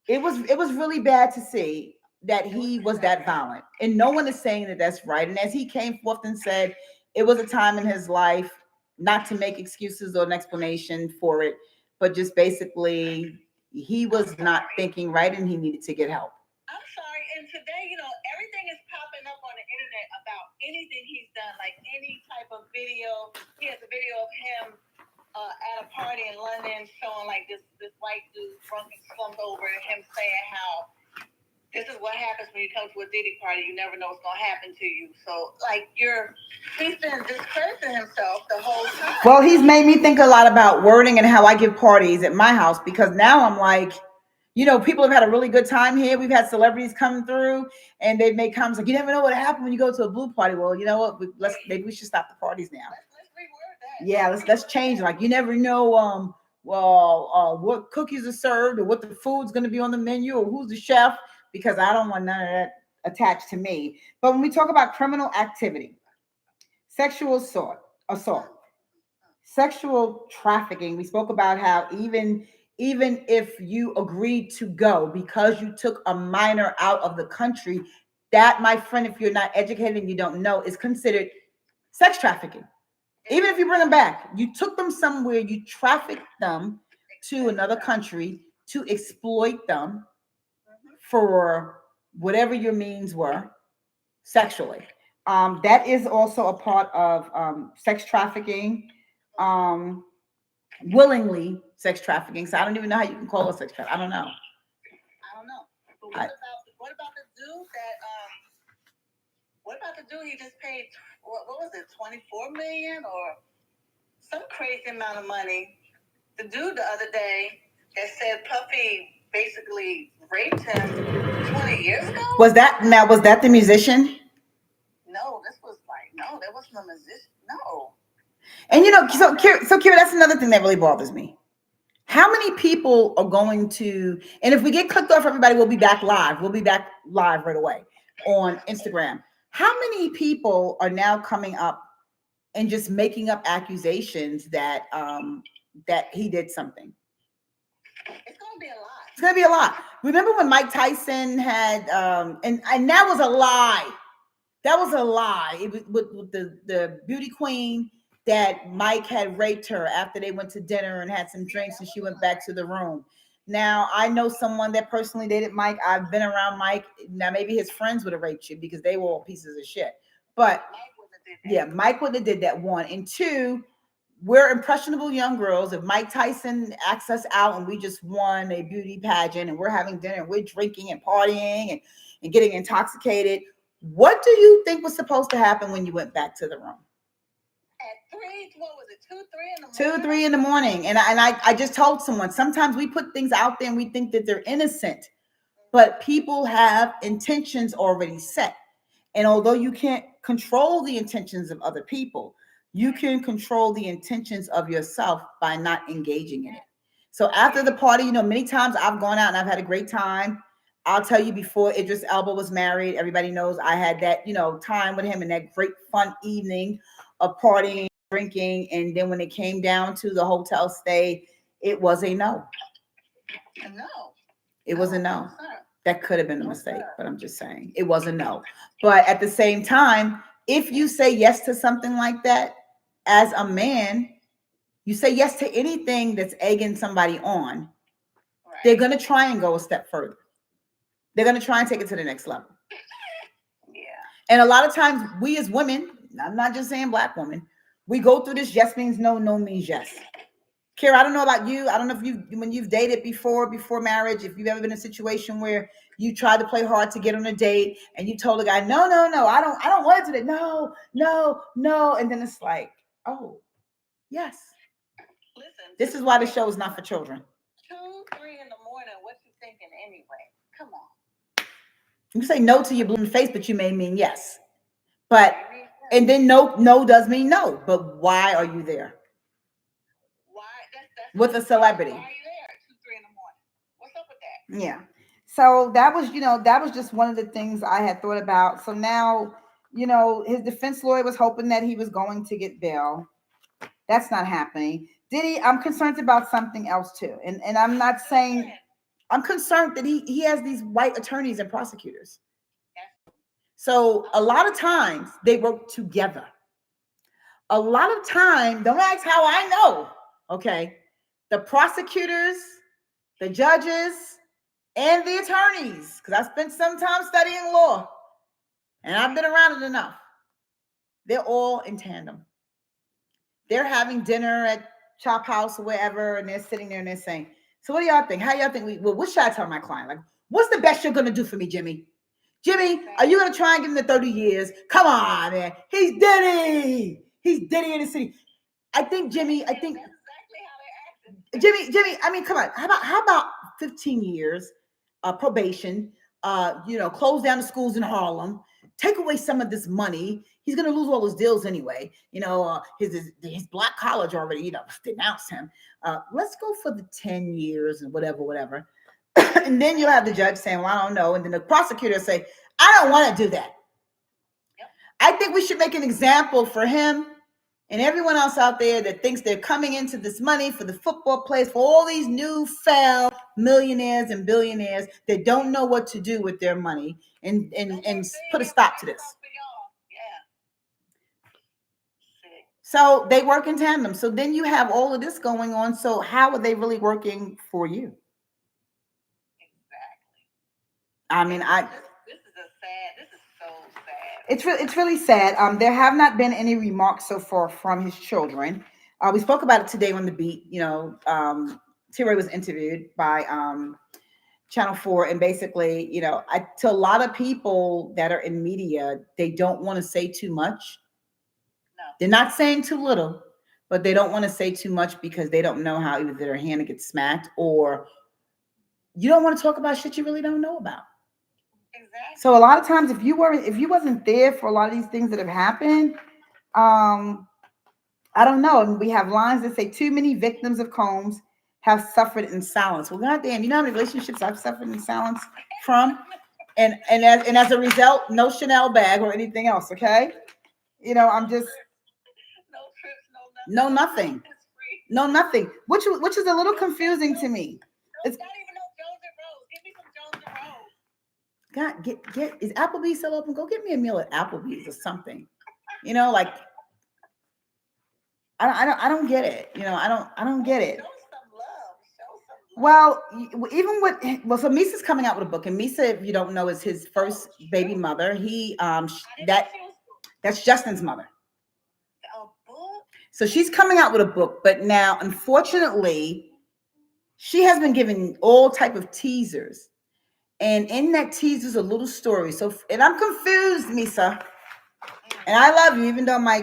it was really bad to see that he was that violent, and no one is saying that that's right. And as he came forth and said, it was a time in his life, not to make excuses or an explanation for it, but just basically he was not thinking right and he needed to get help. I'm sorry. And today, everything is popping up on the internet about anything he's done, like any type of video. He has a video of him at a party in London showing like this white dude drunk and slumped over, and him saying how this is what happens when you come to a Diddy party. You never know what's going to happen to you. So, like, he's been discrediting himself the whole time. Well, he's made me think a lot about wording and how I give parties at my house, because now I'm like, people have had a really good time here. We've had celebrities come through, and they've made comments like, you never know what happened when you go to a blue party. Well, you know what? Maybe we should stop the parties now. Let's reword that. Yeah, let's change. Like, you never know what cookies are served or what the food's going to be on the menu or who's the chef, because I don't want none of that attached to me. But when we talk about criminal activity, sexual assault, sexual trafficking, we spoke about how even if you agreed to go because you took a minor out of the country, that, my friend, if you're not educated and you don't know, is considered sex trafficking. Even if you bring them back, you took them somewhere, you trafficked them to another country to exploit them for whatever your means were sexually. That is also a part of sex trafficking, willingly sex trafficking. So I don't even know how you can call it sex trafficking. I don't know. But what about the dude that what about the dude he just paid, what was it, 24 million or some crazy amount of money? The dude the other day that said Puffy basically raped him 20 years ago? Was that the musician? No, that wasn't a musician. No. And so Kira, that's another thing that really bothers me. How many people are going to, and if we get clicked off, everybody, we'll be back live. We'll be back live right away on Instagram. How many people are now coming up and just making up accusations that he did something? It's going to be a lot. It's going to be a lot. Remember when Mike Tyson had, and that was a lie. That was a lie. It was with the beauty queen that Mike had raped her after they went to dinner and had some drinks, and she went back to the room. Now, I know someone that personally dated Mike. I've been around Mike. Now, maybe his friends would have raped you because they were all pieces of shit. But Mike wouldn't have did that, one. And two, we're impressionable young girls. If Mike Tyson asks us out and we just won a beauty pageant and we're having dinner and we're drinking and partying and getting intoxicated, what do you think was supposed to happen when you went back to the room? At 3, what was it, 2, 3 in the 2, morning? 3 in the morning. And I just told someone, sometimes we put things out there and we think that they're innocent, but people have intentions already set. And although you can't control the intentions of other people, you can control the intentions of yourself by not engaging in it. So after the party, many times I've gone out and I've had a great time. I'll tell you, before Idris Elba was married, everybody knows I had that, time with him and that great fun evening of partying, drinking. And then when it came down to the hotel stay, it was a no. No. It was a no. Sir. That could have been a mistake, but I'm just saying it was a no. But at the same time, if you say yes to something like that, as a man, you say yes to anything that's egging somebody on, Right. they're going to try and go a step further. They're going to try and take it to the next level. Yeah. And a lot of times we as women, I'm not just saying black women, we go through this yes means no, no means yes. Kara, I don't know about you. I don't know if when you've dated before marriage, if you've ever been in a situation where you tried to play hard to get on a date and you told the guy, no, I don't want to do that. No. And then it's like, oh, yes. Listen, This is why the show is not for children. 2, 3 in the morning, what you thinking anyway? Come on. You say no to your blue in the face, but you may mean yes. But, and then no does mean no. But why are you there? Why? That's with a celebrity. Why are you there at 2, 3 in the morning? What's up with that? Yeah. So that was just one of the things I had thought about. So now, his defense lawyer was hoping that he was going to get bail. That's not happening. Diddy, I'm concerned about something else too. And I'm not saying, I'm concerned that he has these white attorneys and prosecutors. So a lot of times they work together. A lot of time, don't ask how I know, okay? The prosecutors, the judges, and the attorneys, because I spent some time studying law, and I've been around it enough. They're all in tandem. They're having dinner at Chop House or wherever, and they're sitting there and they're saying, so what do y'all think? How y'all think what should I tell my client? Like, what's the best you're going to do for me, Jimmy? Jimmy, are you going to try and give him the 30 years? Come on, man. He's Diddy. He's Diddy in the city. Jimmy, That's exactly how they acted. Jimmy, I mean, come on. How about 15 years probation, close down the schools in Harlem, take away some of this money. He's going to lose all his deals anyway. His black college already, denounced him. Let's go for the 10 years and whatever. And then you'll have the judge saying, well, I don't know. And then the prosecutor say, I don't want to do that. Yep. I think we should make an example for him and everyone else out there that thinks they're coming into this money for the football players, for all these newfound millionaires and billionaires that don't know what to do with their money, and put a stop to this. So they work in tandem. So then you have all of this going on. So how are they really working for you? Exactly. I mean, this is so sad. It's really sad. There have not been any remarks so far from his children. We spoke about it today on The Beat. T-Ray was interviewed by Channel 4, and basically, to a lot of people that are in media, they don't want to say too much. No. They're not saying too little, but they don't want to say too much because they don't know how either their hand gets smacked, or you don't want to talk about shit you really don't know about. Exactly. So a lot of times, if you wasn't there for a lot of these things that have happened, I don't know. And we have lines that say too many victims of Combs have suffered in silence. Well, goddamn, you know how many relationships I've suffered in silence from, and as a result, no Chanel bag or anything else. Okay, I'm just no trips, no nothing, which is a little confusing to me. It's not even no Jones and Rose. Give me some Jones and Rose. God, is Applebee's still open? Go get me a meal at Applebee's or something. Like I don't get it. I don't get it. Show some love. Well, so Misa's coming out with a book, and Misa, if you don't know, is his first baby mother. That's Justin's mother. A book? So she's coming out with a book, but now, unfortunately, she has been giving all type of teasers. And in that teaser's a little story. So, and I'm confused, Misa. And I love you, even though my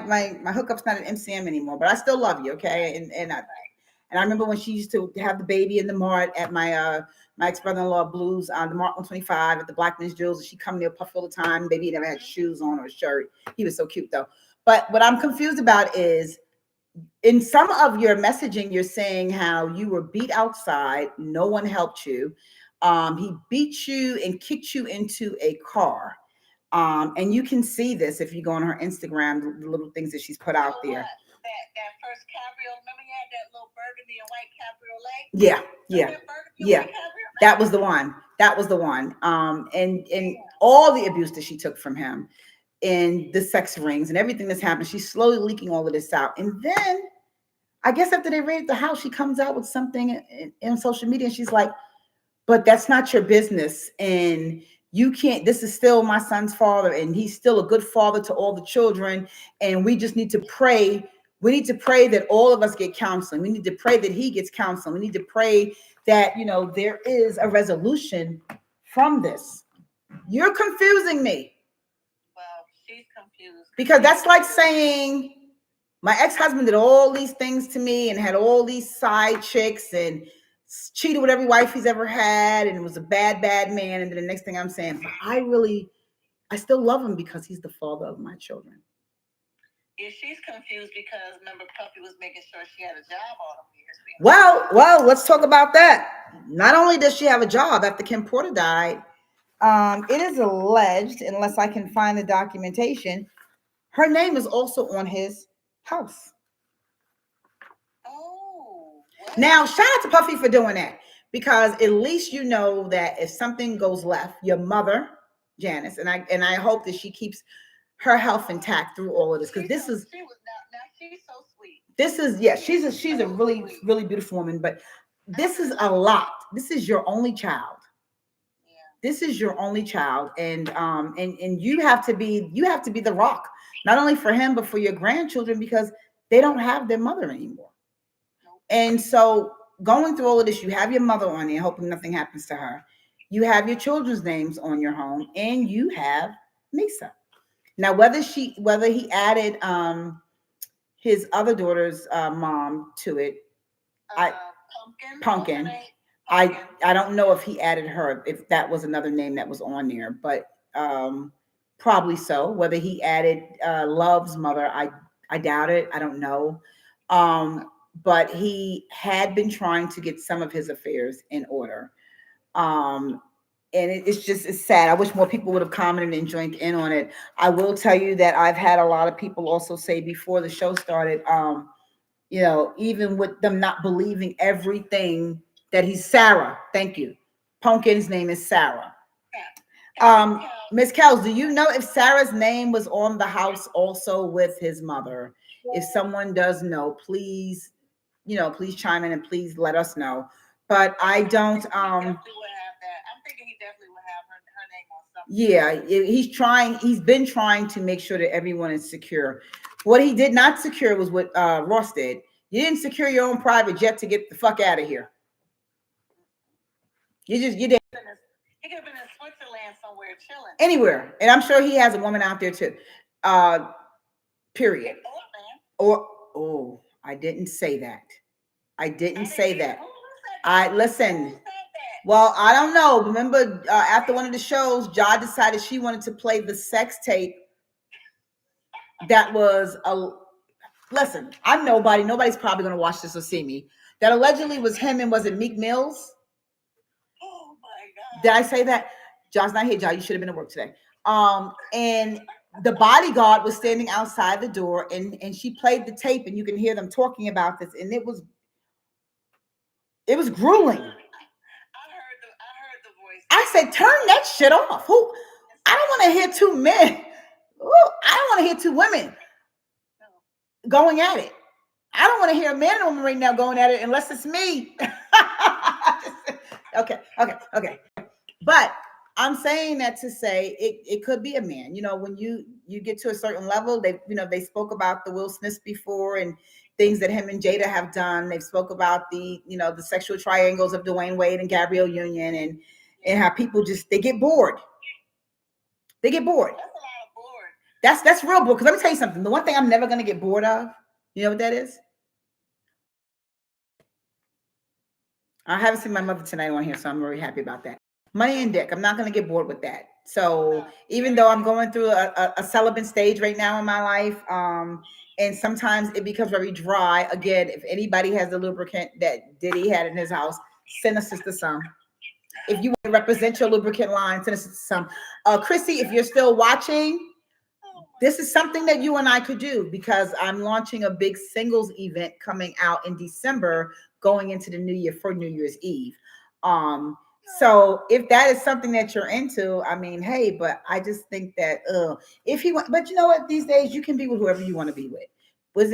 hookup's not an MCM anymore, but I still love you, okay? And I remember when she used to have the baby in the mart at my ex brother-in-law Blues on the Mart 125 at the Black Men's Jewels, and she come there puffy all the time. Baby never had shoes on or a shirt. He was so cute though. But what I'm confused about is in some of your messaging, you're saying how you were beat outside, no one helped you. He beat you and kicked you into a car. And you can see this if you go on her Instagram, the little things that she's put out there. That first cabriolet, remember you had that little burgundy and white cabriolet? Yeah. That was the one. That was the one. And all the abuse that she took from him and the sex rings and everything that's happened, she's slowly leaking all of this out. And then I guess after they raided the house, she comes out with something in social media and she's like, but that's not your business. And you can't, this is still my son's father and he's still a good father to all the children. And we just need to pray. We need to pray that all of us get counseling. We need to pray that he gets counseling. We need to pray that, you know, there is a resolution from this. You're confusing me. Well, she's confused. Because that's like saying my ex-husband did all these things to me and had all these side chicks and cheated with every wife he's ever had and was a bad man. And then the next thing I'm saying, I still love him because he's the father of my children. Yeah, she's confused because remember Puffy was making sure she had a job all them years. Well, let's talk about that. Not only does she have a job after Kim Porter died, it is alleged, unless I can find the documentation, her name is also on his house. Oh. What? Now, shout out to Puffy for doing that because at least you know that if something goes left, your mother, Janice, and I hope that she keeps her health intact through all of this because this is. She was now she's so sweet. This is she's a really beautiful woman, but this is a lot. This is your only child. Yeah. This is your only child, and you have to be the rock, not only for him but for your grandchildren because they don't have their mother anymore. Nope. And so going through all of this, you have your mother on there, hoping nothing happens to her. You have your children's names on your home, and you have Misa. Now, whether he added his other daughter's mom to it, Pumpkin. I don't know if he added her, if that was another name that was on there, but probably so. Whether he added Love's mother, I doubt it. I don't know. But he had been trying to get some of his affairs in order. And it's sad. I wish more people would have commented and joined in on it. I will tell you that I've had a lot of people also say before the show started, you know, even with them not believing everything that he's Sarah. Thank you. Pumpkin's name is Sarah. Miss Kels, do you know if Sarah's name was on the house also with his mother? If someone does know, please, please chime in and please let us know. But I don't. Yeah, he's been trying to make sure that everyone is secure. What he did not secure was what Ross did. You didn't secure your own private jet to get the fuck out of here. You did. He could have been in Switzerland somewhere chilling. Anywhere. And I'm sure he has a woman out there too. Period. I didn't say that. Listen. Well, I don't know. Remember, after one of the shows, Ja decided she wanted to play the sex tape. That was listen. I'm nobody. Nobody's probably going to watch this or see me. That allegedly was him and was it Meek Mills? Oh my God! Did I say that? Ja's not here. Ja, you should have been at work today. And the bodyguard was standing outside the door, and she played the tape, and you can hear them talking about this, and it was grueling. I said, turn that shit off. I don't want to hear two men. I don't want to hear two women going at it. I don't want to hear a man and woman right now going at it unless it's me. Okay. But I'm saying that to say it could be a man. You know, when you get to a certain level. They spoke about the Will Smith before and things that him and Jada have done. They've spoke about the sexual triangles of Dwayne Wade and Gabrielle Union, and how people just they get bored. They get bored. That's a lot of bored. That's real bored. Because let me tell you something. The one thing I'm never gonna get bored of, you know what that is? I haven't seen my mother tonight on here, so I'm very happy about that. Money and dick. I'm not gonna get bored with that. So even though I'm going through a celibate stage right now in my life, and sometimes it becomes very dry. Again, if anybody has the lubricant that Diddy had in his house, send us sister some. If you want to represent your lubricant line, send us some. Chrissy, if you're still watching, this is something that you and I could do because I'm launching a big singles event coming out in December, going into the new year for New Year's Eve. So if that is something that you're into, I mean, hey, but I just think that if he want, but you know what? These days you can be with whoever you want to be with. Is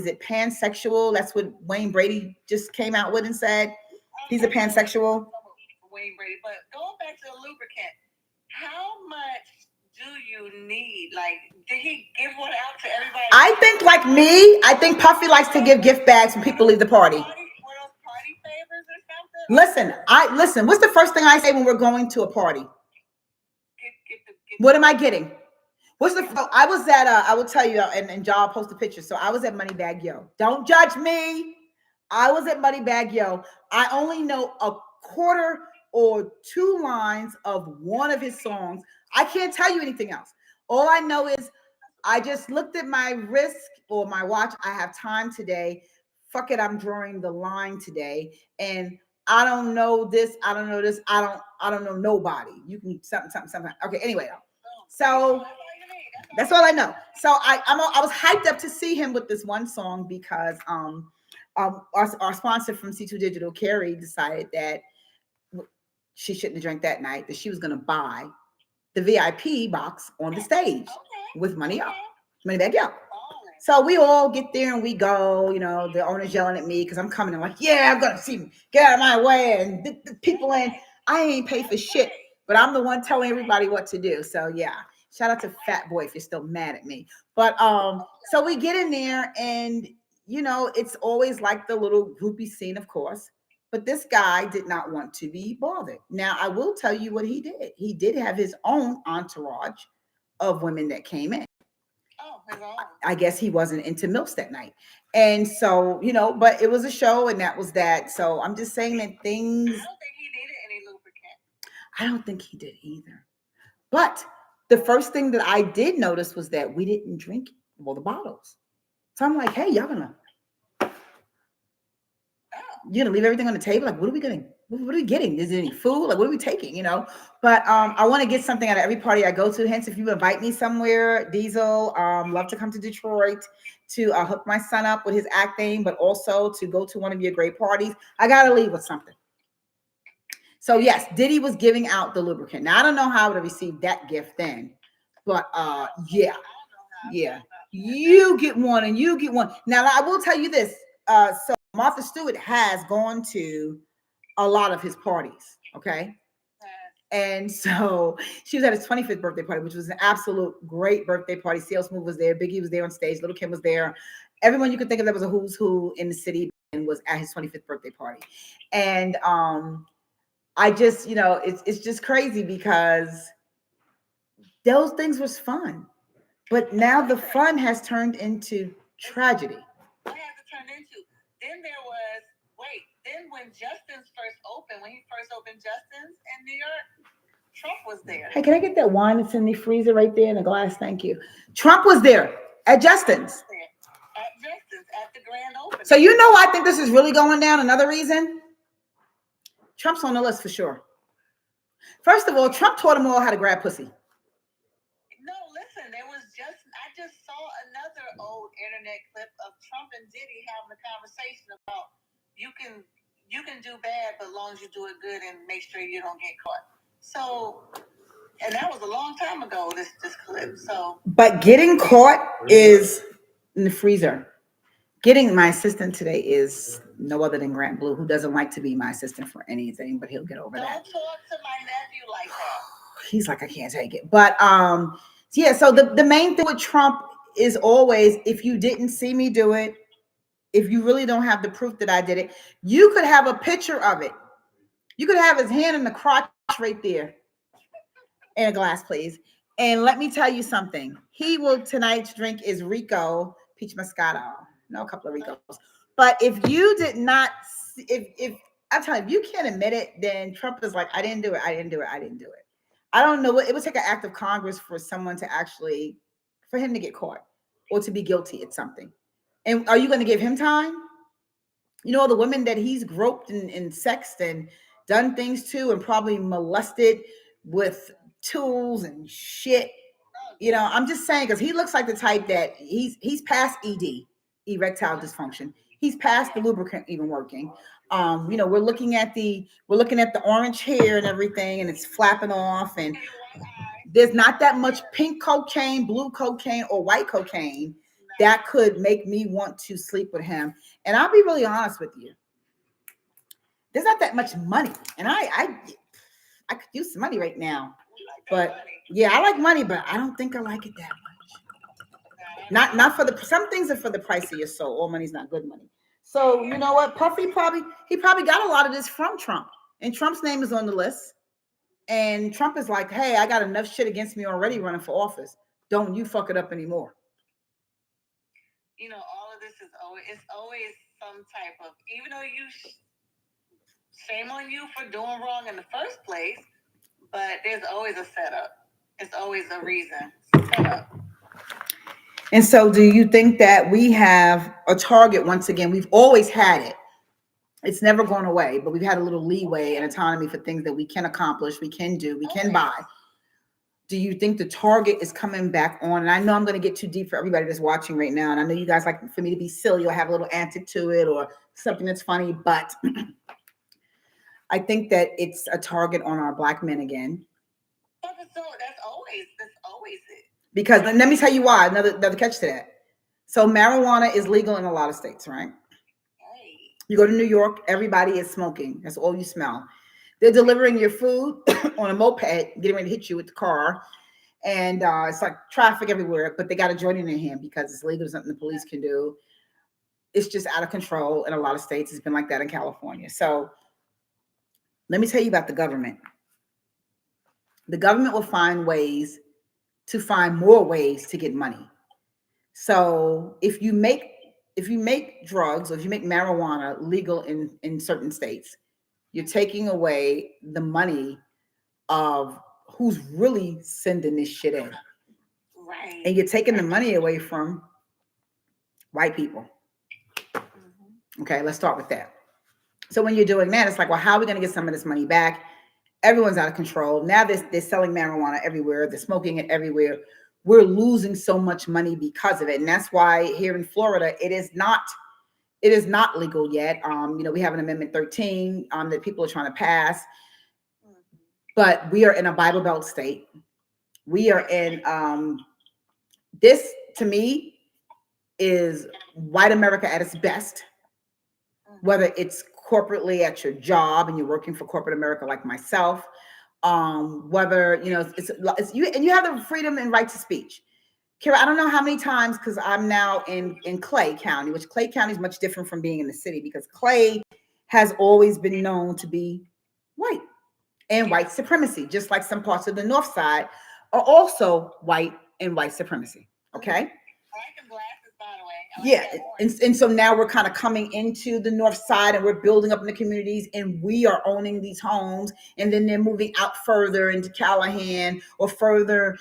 it pansexual? That's what Wayne Brady just came out with and said. He's a pansexual. Wayne Brady, but going back to the lubricant, how much do you need? Like, did he give one out to everybody? I think, like me, I think Puffy likes to give gift bags when people leave the party. Party favors or something? Listen. What's the first thing I say when we're going to a party? What am I getting? I was at I will tell you, and John will post a picture. So I was at Moneybag Yo. Don't judge me. I was at Moneybag Yo. I only know a quarter or two lines of one of his songs. I can't tell you anything else. All I know is I just looked at my wrist or my watch. I have time today. Fuck it, I'm drawing the line today. And I don't know this. I don't know this. I don't know nobody. You can something. Okay, anyway. So that's all I know. So I was hyped up to see him with this one song because our sponsor from C2 Digital, Carrie, decided that she shouldn't have drank that night, that she was going to buy the VIP box on the stage with money up. Money back up. So we all get there and we go, the owner's yelling at me because I'm coming. I'm like, yeah, I'm going to see him. Get out of my way. And the people in, I ain't paid for shit, but I'm the one telling everybody what to do. So yeah, shout out to Fat Boy if you're still mad at me. But so we get in there and, it's always like the little groupie scene, of course. But this guy did not want to be bothered. Now, I will tell you what he did. He did have his own entourage of women that came in. I guess he wasn't into MILFs that night. And so, but it was a show and that was that. So I'm just saying that things. I don't think he needed any lubricant. I don't think he did either. But the first thing that I did notice was that we didn't drink all the bottles. So I'm like, hey, y'all you're gonna leave everything on the table? Like, what are we getting? Is there any food? Like, what are we taking? But I want to get something out of every party I go to. Hence, if you invite me somewhere, Diesel, love to come to Detroit to hook my son up with his acting, but also to go to one of your great parties. I gotta leave with something. So yes, Diddy was giving out the lubricant. Now I don't know how I would have received that gift then, but yeah, you get one and you get one. Now I will tell you this. So Martha Stewart has gone to a lot of his parties, okay? And so she was at his 25th birthday party, which was an absolute great birthday party. CL Smooth was there. Biggie was there on stage. Little Kim was there. Everyone you could think of that was a who's who in the city and was at his 25th birthday party. And I just, it's just crazy because those things was fun. But now the fun has turned into tragedy. What has it turned into? Then when Justin's when he first opened Justin's in New York, Trump was there. Hey, can I get that wine that's in the freezer right there in the glass? Thank you. Trump was there at Justin's. At the grand opening. So I think this is really going down. Another reason? Trump's on the list for sure. First of all, Trump taught them all how to grab pussy. No, listen, I just saw another old internet clip of Trump and Diddy having a conversation about you can do bad, but as long as you do it good and make sure you don't get caught. So, and that was a long time ago, this clip. So, but getting caught is in the freezer. Getting my assistant today is no other than Grant Blue, who doesn't like to be my assistant for anything, but he'll get over that. Don't talk to my nephew like that. He's like, I can't take it. But Yeah, so the main thing with Trump is always, if you didn't see me do it, if you really don't have the proof that I did it, you could have a picture of it. You could have his hand in the crotch right there. In a glass, please. And let me tell you something. He will tonight's drink is Rico Peach Moscato. No, a couple of Ricos. But if you did not, if I'm telling you, if you can't admit it, then Trump is like, I didn't do it. I didn't do it. I didn't do it. I don't know what it would take an act of Congress for someone to actually, for him to get caught or to be guilty at something. And are you going to give him time? You know, the women that he's groped and sexed and done things to and probably molested with tools and shit. You know, I'm just saying because he looks like the type that he's past ED, erectile dysfunction. He's past the lubricant even working. You know, we're looking at the orange hair and everything, and it's flapping off, and there's not that much pink cocaine, blue cocaine, or white cocaine that could make me want to sleep with him. And I'll be really honest with you. There's not that much money, and I could use some money right now. But yeah, I like money, but I don't think I like it that much. Not for the some things are for the price of your soul. All money's not good money. So you know what? Puffy probably got a lot of this from Trump, and Trump's name is on the list. And Trump is like, hey, I got enough shit against me already running for office. Don't you fuck it up anymore. You know, all of this is always some type of, even though shame on you for doing wrong in the first place, but there's always a setup. It's always a reason. Setup. And so, do you think that we have a target once again? We've always had it. It's never gone away, but we've had a little leeway and autonomy for things that we can accomplish, we can do, we can buy. Do you think the target is coming back on? And I know I'm going to get too deep for everybody that's watching right now. And I know you guys like for me to be silly or have a little antic to it or something that's funny, but I think that it's a target on our black men again. That's always it. Because let me tell you why. Another catch to that. So marijuana is legal in a lot of states, right? You go to New York, everybody is smoking. That's all you smell. They're delivering your food on a moped, getting ready to hit you with the car. And it's like traffic everywhere, but they got a joint in their hand because it's legal. It's something the police can do. It's just out of control in a lot of states. It's been like that in California. So let me tell you about the government. The government will find ways to find more ways to get money. So if you make drugs or if you make marijuana legal in certain states, you're taking away the money of who's really sending this shit in. Right. And you're taking the money away from white people. Okay, let's start with that. So when you're doing that, it's like, well, how are we going to get some of this money back? Everyone's out of control. Now they're selling marijuana everywhere. They're smoking it everywhere. We're losing so much money because of it. And that's why here in Florida, it is not legal yet. You know, we have an Amendment 13 that people are trying to pass. But we are in a Bible Belt state. We are in this, to me, is white America at its best. Whether it's corporately at your job and you're working for corporate America like myself, whether you know it's you and you have the freedom and right to speech. Kira, I don't know how many times because I'm now in Clay County, which Clay County is much different from being in the city because Clay has always been known to be white and white supremacy, just like some parts of the North Side are also white and white supremacy. Okay. Yeah, and so now we're kind of coming into the North Side and we're building up in the communities and we are owning these homes, and then they're moving out further into Callahan or further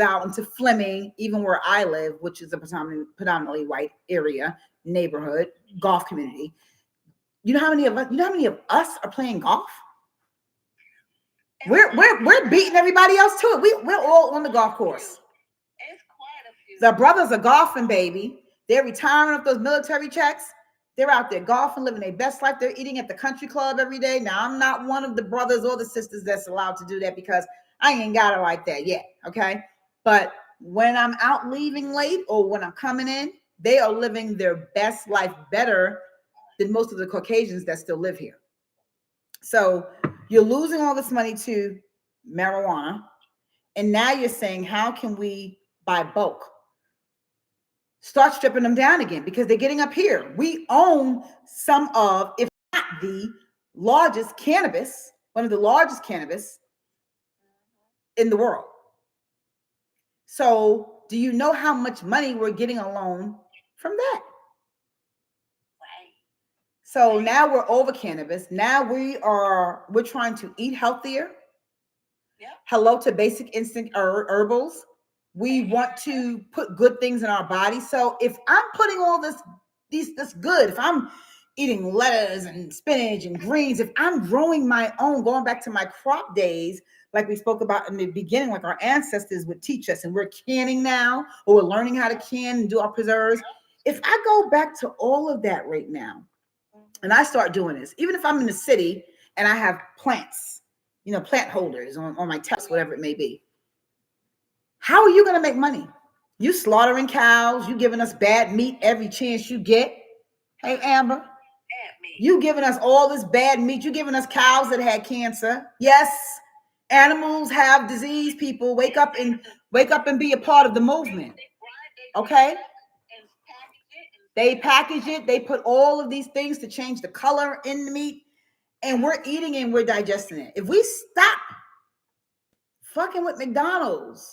out into Fleming, even where I live, which is a predominantly white area, neighborhood, golf community. You know how many of us are playing golf? We're beating everybody else to it. We're all on the golf course. It's quite a few. The brothers are golfing, baby. They're retiring off those military checks. They're out there golfing, living their best life. They're eating at the country club every day. Now, I'm not one of the brothers or the sisters that's allowed to do that because I ain't got it like that yet, okay? But when I'm out leaving late or when I'm coming in, they are living their best life better than most of the Caucasians that still live here. So you're losing all this money to marijuana. And now you're saying, how can we buy bulk? Start stripping them down again because they're getting up here. We own some of, if not the largest cannabis, one of the largest cannabis in the world. So do you know how much money we're getting alone from that? Right. So now we're over cannabis. Now we're trying to eat healthier. Yep. Hello to basic instinct herbals. We want to put good things in our body. So if I'm putting all this good, if I'm eating lettuce and spinach and greens, if I'm growing my own, going back to my crop days, like we spoke about in the beginning, like our ancestors would teach us, and we're canning now, or we're learning how to can and do our preserves. If I go back to all of that right now, and I start doing this, even if I'm in the city and I have plants, plant holders on my terrace, whatever it may be, how are you going to make money? You slaughtering cows, you giving us bad meat every chance you get. Hey, Amber, you giving us all this bad meat. You giving us cows that had cancer. Yes, animals have disease. People wake up and be a part of the movement. Okay? They package it. They put all of these things to change the color in the meat, and we're eating and we're digesting it. If we stop fucking with McDonald's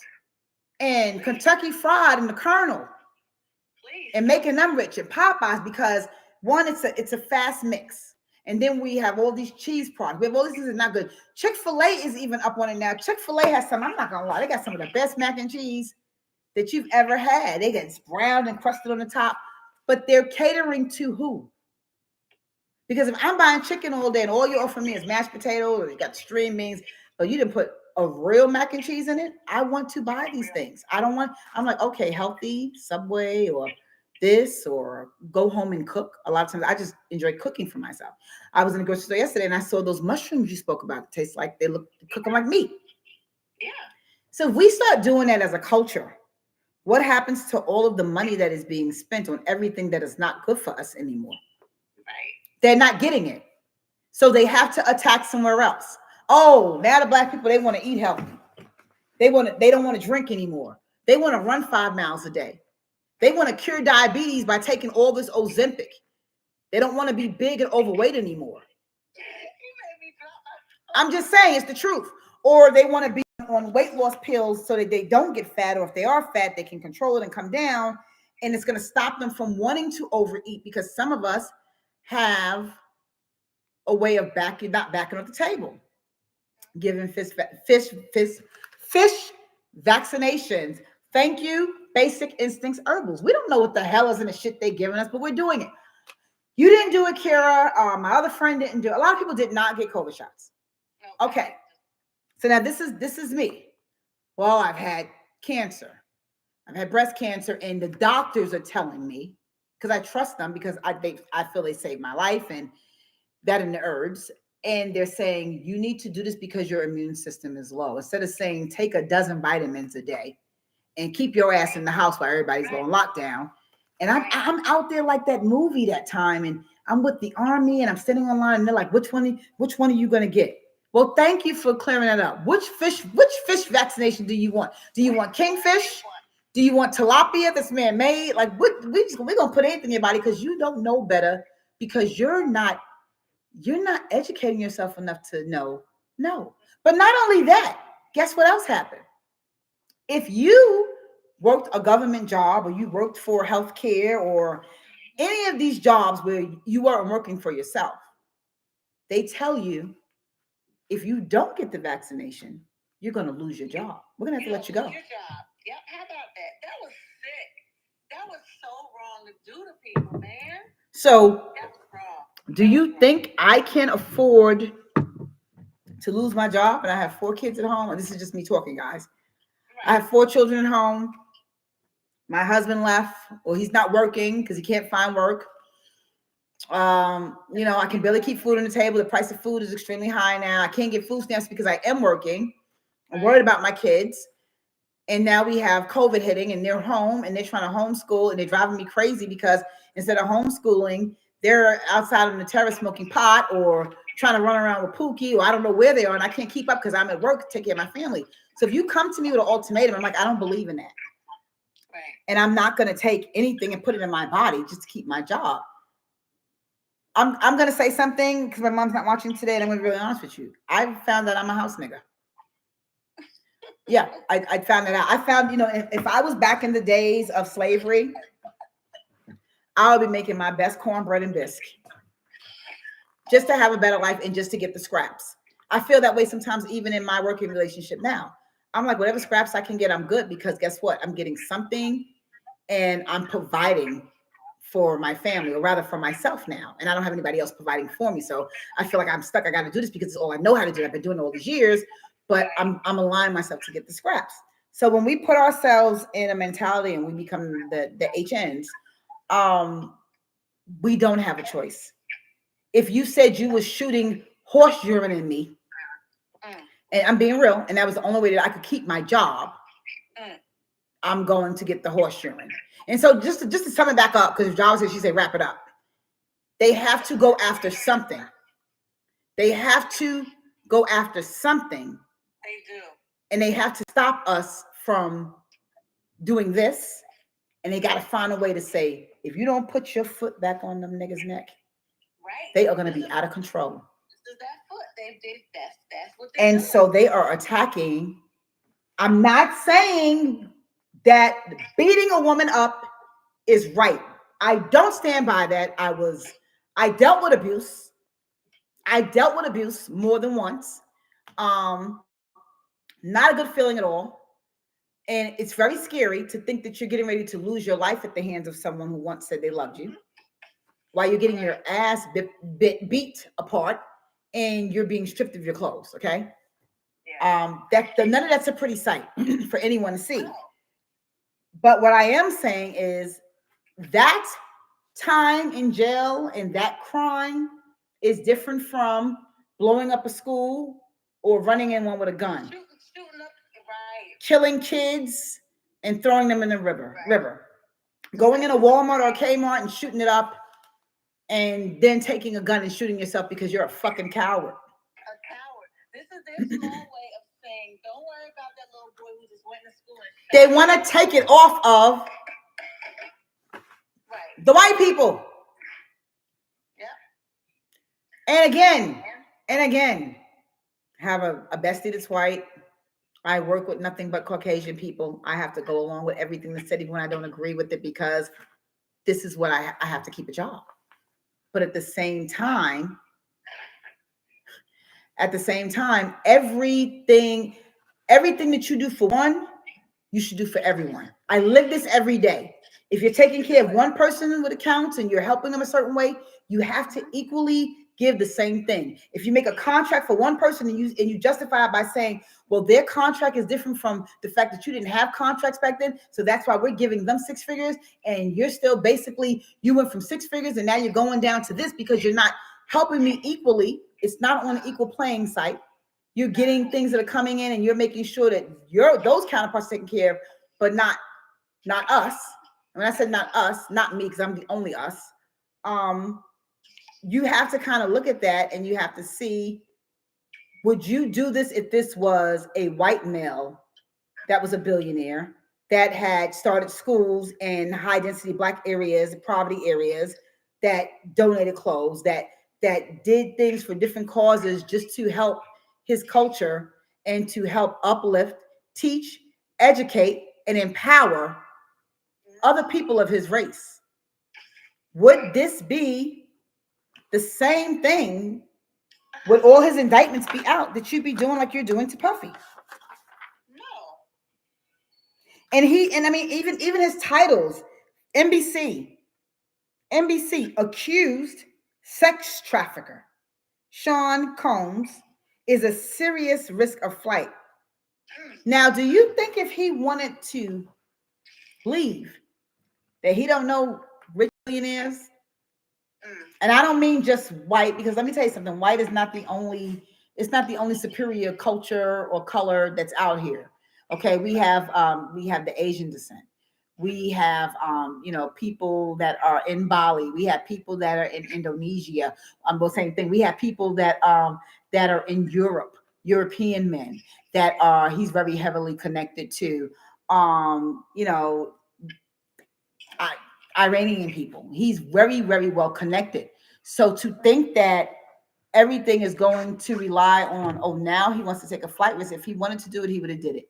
and Kentucky Fried and the Colonel, and making them rich, and Popeyes, because one, it's a fast mix, and then we have all these cheese products. We have all these things that are not good. Chick-fil-A is even up on it now. Chick-fil-A has some. I'm not gonna lie, they got some of the best mac and cheese that you've ever had. They get browned and crusted on the top, but they're catering to who? Because if I'm buying chicken all day and all you offer me is mashed potatoes, or you got string beans, but you didn't put a real mac and cheese in it, I want to buy these things. I'm like, okay, healthy, Subway or this, or go home and cook. A lot of times I just enjoy cooking for myself. I was in the grocery store yesterday and I saw those mushrooms you spoke about. It tastes like they cook them like meat. Yeah. So if we start doing that as a culture, what happens to all of the money that is being spent on everything that is not good for us anymore? Right. They're not getting it. So they have to attack somewhere else. Oh, now the Black people, they want to eat healthy. They don't want to drink anymore. They want to run 5 miles a day. They want to cure diabetes by taking all this Ozempic. They don't want to be big and overweight anymore. I'm just saying, it's the truth. Or they want to be on weight loss pills so that they don't get fat, or if they are fat, they can control it and come down. And it's going to stop them from wanting to overeat, because some of us have a way of not backing off the table, giving fish vaccinations. Thank you, Basic Instincts Herbals. We don't know what the hell is in the shit they're giving us, but we're doing it. You didn't do it, Kira. My other friend didn't do it. A lot of people did not get COVID shots. Okay. So now this is me. Well, I've had cancer. I've had breast cancer, and the doctors are telling me, because I trust them, because I feel they saved my life, and that and the herbs. And they're saying, you need to do this because your immune system is low. Instead of saying, take a dozen vitamins a day and keep your ass in the house while everybody's going lockdown. And I'm out there like that movie that time, and I'm with the army, and I'm sitting online, and they're like, which one are you going to get? Well, thank you for clearing that up. Which fish vaccination do you want? Do you want kingfish? Do you want tilapia that's man-made? Like, we're going to put anything in your body, because you don't know better, because you're not educating yourself enough to know. No. But not only that, guess what else happened? If you worked a government job, or you worked for healthcare, or any of these jobs where you weren't working for yourself, they tell you, if you don't get the vaccination, you're going to lose your job. We're going to have to let you go. Your job. Yep. How about that? That was sick. That was so wrong to do to people, man. So, that's wrong. Do you think I can afford to lose my job? And I have 4 kids at home. And this is just me talking, guys. Right. I have 4 children at home. My husband left. Well, he's not working because he can't find work. I can barely keep food on the table. The price of food is extremely high now. I can't get food stamps because I am working. I'm worried about my kids. And now we have COVID hitting, and they're home, and they're trying to homeschool, and they're driving me crazy, because instead of homeschooling, they're outside on the terrace smoking pot, or trying to run around with Pookie, or I don't know where they are, and I can't keep up because I'm at work to take care of my family. So if you come to me with an ultimatum, I'm like, I don't believe in that. Right. And I'm not going to take anything and put it in my body just to keep my job. I'm going to say something because my mom's not watching today, and I'm going to be really honest with you. I found that I'm a house nigga. Yeah, I found that out. I found, if I was back in the days of slavery, I would be making my best cornbread and bisque just to have a better life and just to get the scraps. I feel that way sometimes, even in my working relationship now. I'm like, whatever scraps I can get, I'm good, because guess what? I'm getting something and I'm providing for my family, or rather for myself now. And I don't have anybody else providing for me. So I feel like I'm stuck. I got to do this because it's all I know how to do. I've been doing it all these years, but I'm aligning myself to get the scraps. So when we put ourselves in a mentality and we become the HNs, we don't have a choice. If you said you was shooting horse urine in me, and I'm being real, and that was the only way that I could keep my job, I'm going to get the horse urine. And so just to sum it back up, because John said, she said, wrap it up. They have to go after something. They have to go after something. They do. And they have to stop us from doing this. And they got to find a way to say, if you don't put your foot back on them niggas' neck, right, they are going to be out of control. This is that foot. That's what they and do. So they are attacking. I'm not saying that beating a woman up is right. I don't stand by that. I dealt with abuse. I dealt with abuse more than once. Not a good feeling at all. And it's very scary to think that you're getting ready to lose your life at the hands of someone who once said they loved you, while you're getting your ass beat apart and you're being stripped of your clothes. Okay. Yeah. None of that's a pretty sight for anyone to see. But what I am saying is that time in jail and that crime is different from blowing up a school or running in one with a gun, shooting up, right, killing kids and throwing them in the river, going in a Walmart or a Kmart and shooting it up, and then taking a gun and shooting yourself because you're a fucking coward. A coward. This is their small way of saying, don't worry about that little boy who just went to school. They want to take it off of the white people. Yeah. And again, have a bestie that's white. I work with nothing but Caucasian people. I have to go along with everything that's said, even when I don't agree with it, because this is what I have to keep a job. But at the same time, everything that you do for one, you should do for everyone. I live this every day. If you're taking care of one person with accounts and you're helping them a certain way, you have to equally give the same thing. If you make a contract for one person and you justify it by saying, well, their contract is different from the fact that you didn't have contracts back then, so that's why we're giving them 6 figures, and you're still basically, you went from 6 figures and now you're going down to this because you're not helping me equally. It's not on an equal playing site. You're getting things that are coming in and you're making sure that those counterparts taken care of, but not us. When I said not us, not me, because I'm the only us. You have to kind of look at that and you have to see, would you do this if this was a white male that was a billionaire, that had started schools in high density Black areas, poverty areas, that donated clothes, that did things for different causes just to help his culture and to help uplift, teach, educate, and empower other people of his race? Would this be the same thing? Would all his indictments be out that you'd be doing like you're doing to Puffy? No. And I mean, even his titles, NBC accused sex trafficker Sean Combs is a serious risk of flight. Now, do you think if he wanted to leave, that he don't know rich millionaires? And I don't mean just white, because let me tell you something. White is not the only superior culture or color that's out here. Okay, we have the Asian descent. We have people that are in Bali. We have people that are in Indonesia. The same thing. We have people that are in Europe. European men that he's very heavily connected to. You know, Iranian people. He's very, very well connected. So to think that everything is going to rely on, oh, now he wants to take a flight risk. If he wanted to do it, he would have did it.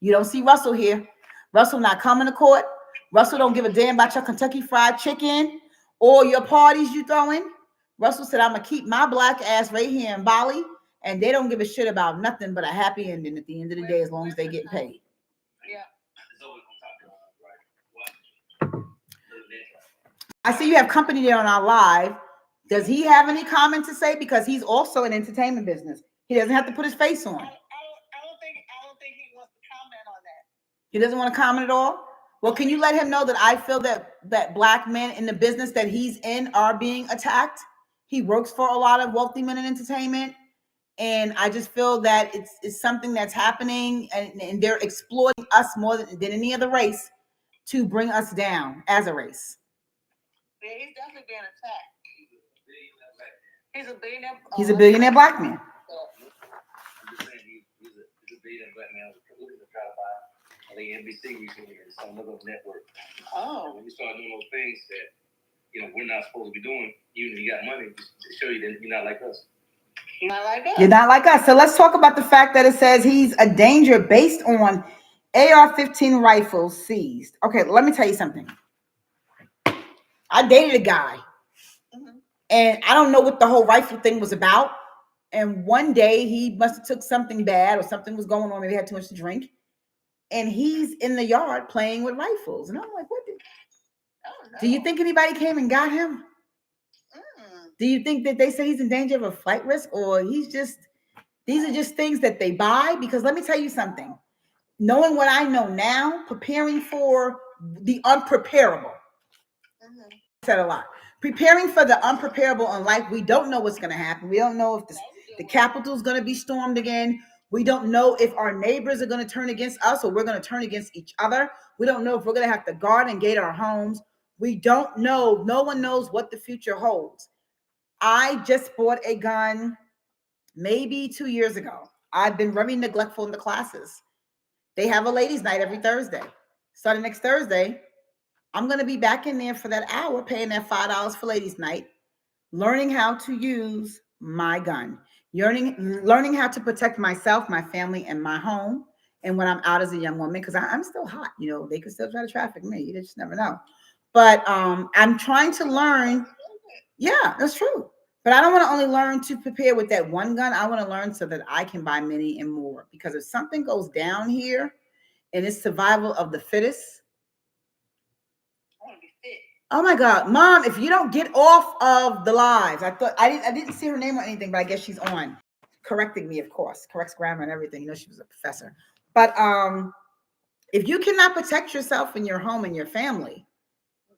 You don't see Russell here. Russell not coming to court. Russell don't give a damn about your Kentucky Fried Chicken or your parties you throwing. Russell said, I'm going to keep my black ass right here in Bali, and they don't give a shit about nothing but a happy ending at the end of the day as long as they get paid. Yeah. I see you have company there on our live. Does he have any comment to say? Because he's also in entertainment business. He doesn't have to put his face on. I don't think he wants to comment on that. He doesn't want to comment at all? Well, can you let him know that I feel that black men in the business that he's in are being attacked? He works for a lot of wealthy men in entertainment. And I just feel that it's something that's happening, and they're exploiting us more than any other race to bring us down as a race. Yeah, he's definitely being attacked. He's a billionaire. He's a billionaire black man. I'm just saying he's a billionaire black man looking to try to buy NBC recently and some other network. Oh. When you start doing those things that we're not supposed to be doing, even if you got money, just to show you that you're not like us. Not like us. You're not like us. So let's talk about the fact that it says he's a danger based on AR-15 rifles seized. Okay, let me tell you something. I dated a guy, and I don't know what the whole rifle thing was about. And one day he must have took something bad or something was going on. Maybe he had too much to drink. And he's in the yard playing with rifles. And I'm like, what? Do you think anybody came and got him? Do you think that they say he's in danger of a flight risk, or these are just things that they buy? Because let me tell you something. Knowing what I know now, preparing for the unpreparable. I said a lot. Preparing for the unpreparable in life. We don't know what's going to happen. We don't know if the Capitol is going to be stormed again. We don't know if our neighbors are going to turn against us or we're going to turn against each other. We don't know if we're going to have to guard and gate our homes. We don't know. No one knows what the future holds. I just bought a gun maybe 2 years ago. I've been very neglectful in the classes. They have a ladies' night every Thursday. Starting next Thursday, I'm going to be back in there for that hour, paying that $5 for ladies' night, learning how to use my gun, learning how to protect myself, my family, and my home. And when I'm out as a young woman, because I'm still hot, they could still try to traffic me. You just never know. But I'm trying to learn. Yeah, that's true. But I don't want to only learn to prepare with that one gun. I want to learn so that I can buy many and more. Because if something goes down here and it's survival of the fittest. Oh my God, Mom, if you don't get off of the lives, I didn't see her name or anything, but I guess she's on. Correcting me, of course. Corrects grammar and everything. She was a professor. But if you cannot protect yourself and your home and your family,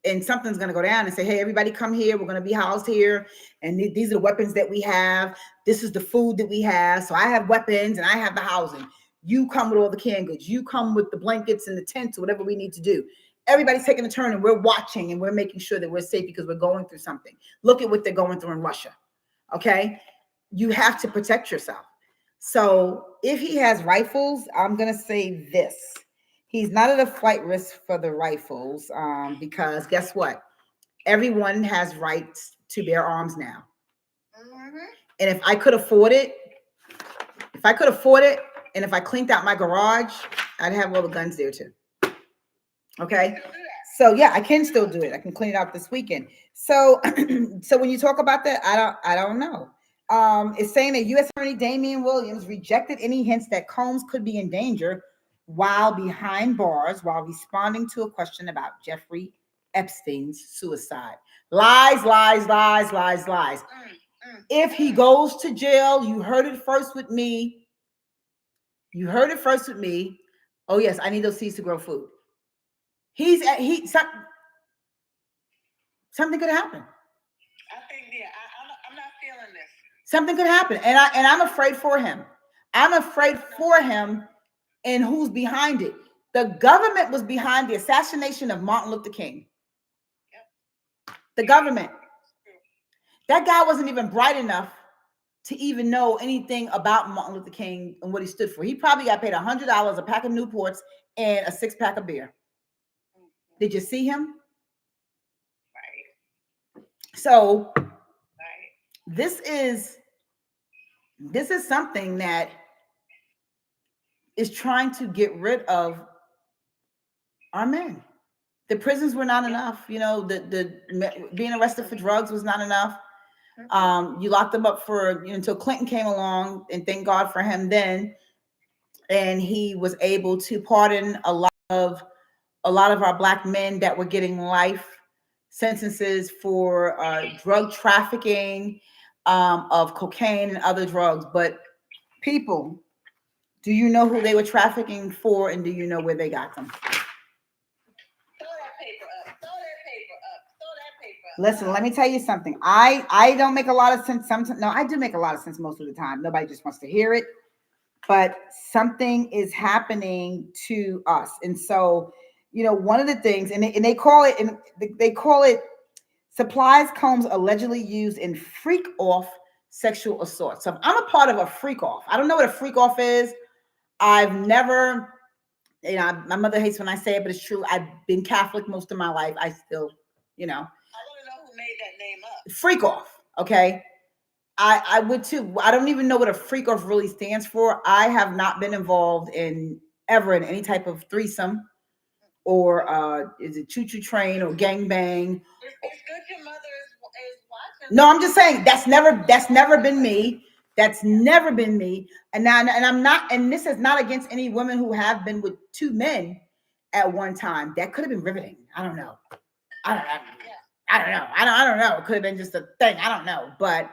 and something's going to go down and say, hey, everybody come here. We're going to be housed here. And these are the weapons that we have. This is the food that we have. So I have weapons and I have the housing. You come with all the canned goods. You come with the blankets and the tents or whatever we need to do. Everybody's taking a turn and we're watching and we're making sure that we're safe because we're going through something. Look at what they're going through in Russia. Okay. You have to protect yourself. So if he has rifles, I'm going to say this. He's not at a flight risk for the rifles because guess what? Everyone has rights to bear arms now. And if I could afford it, and if I cleaned out my garage, I'd have all the guns there too. Okay. So yeah, I can still do it. I can clean it out this weekend. So, so when you talk about that, I don't know. It's saying that U.S. Attorney Damian Williams rejected any hints that Combs could be in danger while behind bars, while responding to a question about Jeffrey Epstein's suicide. Lies, lies, lies, lies, lies. If he goes to jail, you heard it first with me. Oh yes, I need those seeds to grow food. Something could happen. I think, I'm not feeling this. Something could happen, and I'm afraid for him. I'm afraid for him, and who's behind it? The government was behind the assassination of Martin Luther King. The government. That guy wasn't even bright enough to even know anything about Martin Luther King and what he stood for. He probably got paid $100, a pack of Newports, and a 6-pack of beer. Did you see him? Right. So Right. this is something that is trying to get rid of our men. The prisons were not enough. You know, the being arrested for drugs was not enough. You locked them up for until Clinton came along, and thank God for him then. And he was able to pardon a lot of our black men that were getting life sentences for drug trafficking, of cocaine and other drugs. But people, do you know who they were trafficking for, and do you know where they got them? Throw that paper up. Throw that paper up. Throw that paper up. Listen, let me tell you something. I don't make a lot of sense. Sometimes, no, I do make a lot of sense most of the time. Nobody just wants to hear it. But something is happening to us. And so, one of the things, and they call it supplies combs allegedly used in freak off sexual assault. So if I'm a part of a freak off, I don't know what a freak off is. I've never, my mother hates when I say it, but it's true. I've been Catholic most of my life. I still, I want to know who made that name up. freak off. Okay. I would too. I don't even know what a freak off really stands for. I have not been involved in any type of threesome or is it choo-choo train or gangbang. It's good your mother is watching. No, I'm just saying that's never been me. That's never been me. And I'm not, and this is not against any women who have been with 2 men at one time. That could have been riveting. I don't know. I don't know. It could have been just a thing. I don't know. But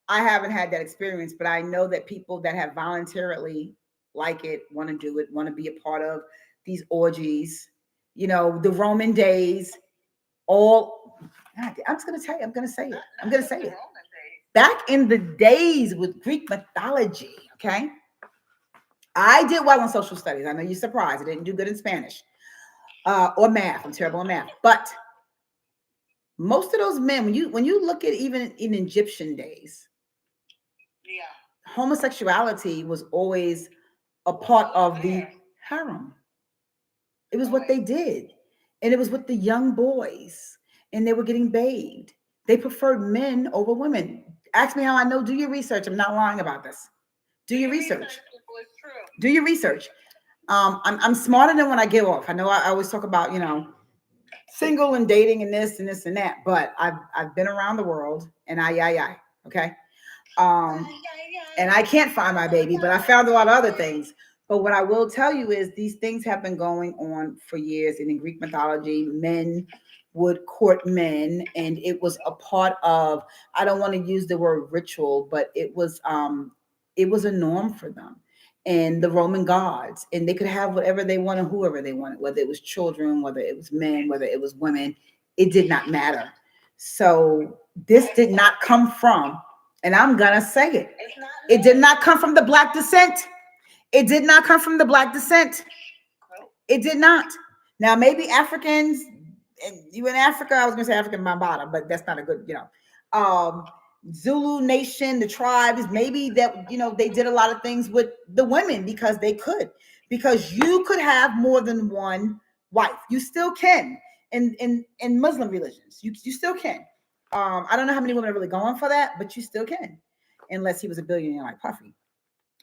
I haven't had that experience, but I know that people that have voluntarily like it, want to do it, want to be a part of these orgies, the Roman days, all. God, I'm just going to tell you, I'm going to say it. I'm going to say it. Back in the days with Greek mythology, okay? I did well in social studies. I know you're surprised. I didn't do good in Spanish or math. I'm terrible in math. But most of those men, when you look at even in Egyptian days, homosexuality was always a part of the harem. It was what they did. And it was with the young boys. And they were getting bathed. They preferred men over women. Ask me how I know. Do your research. I'm not lying about this. Do your research. Do your research. I'm smarter than when I give off. I know I always talk about, single and dating and this and this and that. But I've been around the world and okay? And I can't find my baby, but I found a lot of other things. But what I will tell you is these things have been going on for years. And in Greek mythology, men would court men, and it was a part of, I don't want to use the word ritual, but it was a norm for them. And the Roman gods, and they could have whatever they wanted, whoever they wanted, whether it was children, whether it was men, whether it was women, it did not matter. So this did not come from, and I'm gonna say it, it did not come from the Black descent. It did not come from the Black descent. It did not. Now, maybe Africans, and you in Africa, I was gonna say African Bambata, but that's not a good, Zulu nation, the tribes, maybe that, they did a lot of things with the women because they could, because you could have more than one wife. You still can in Muslim religions. You still can. I don't know how many women are really going for that, but you still can, unless he was a billionaire like Puffy.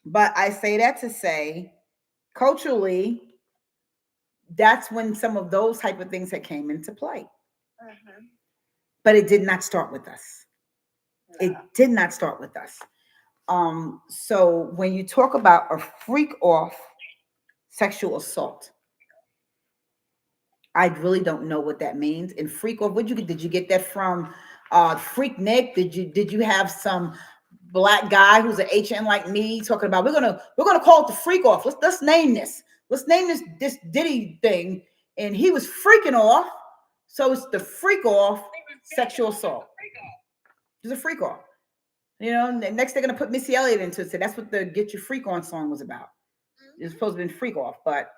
But I say that to say, culturally, that's when some of those type of things that came into play. Mm-hmm. But it did not start with us. No. It did not start with us. So when you talk about a freak off sexual assault, I really don't know what that means. And freak off, did you get that from Freak Nick? Did you have some Black guy who's an HN like me talking about we're gonna call it the freak off? Let's name this. Let's name this Diddy thing. And he was freaking off. So it's the freak off sexual assault. It's a freak off. Next they're gonna put Missy Elliott into it. So that's what the Get Your Freak On song was about. It's supposed to be freak off, but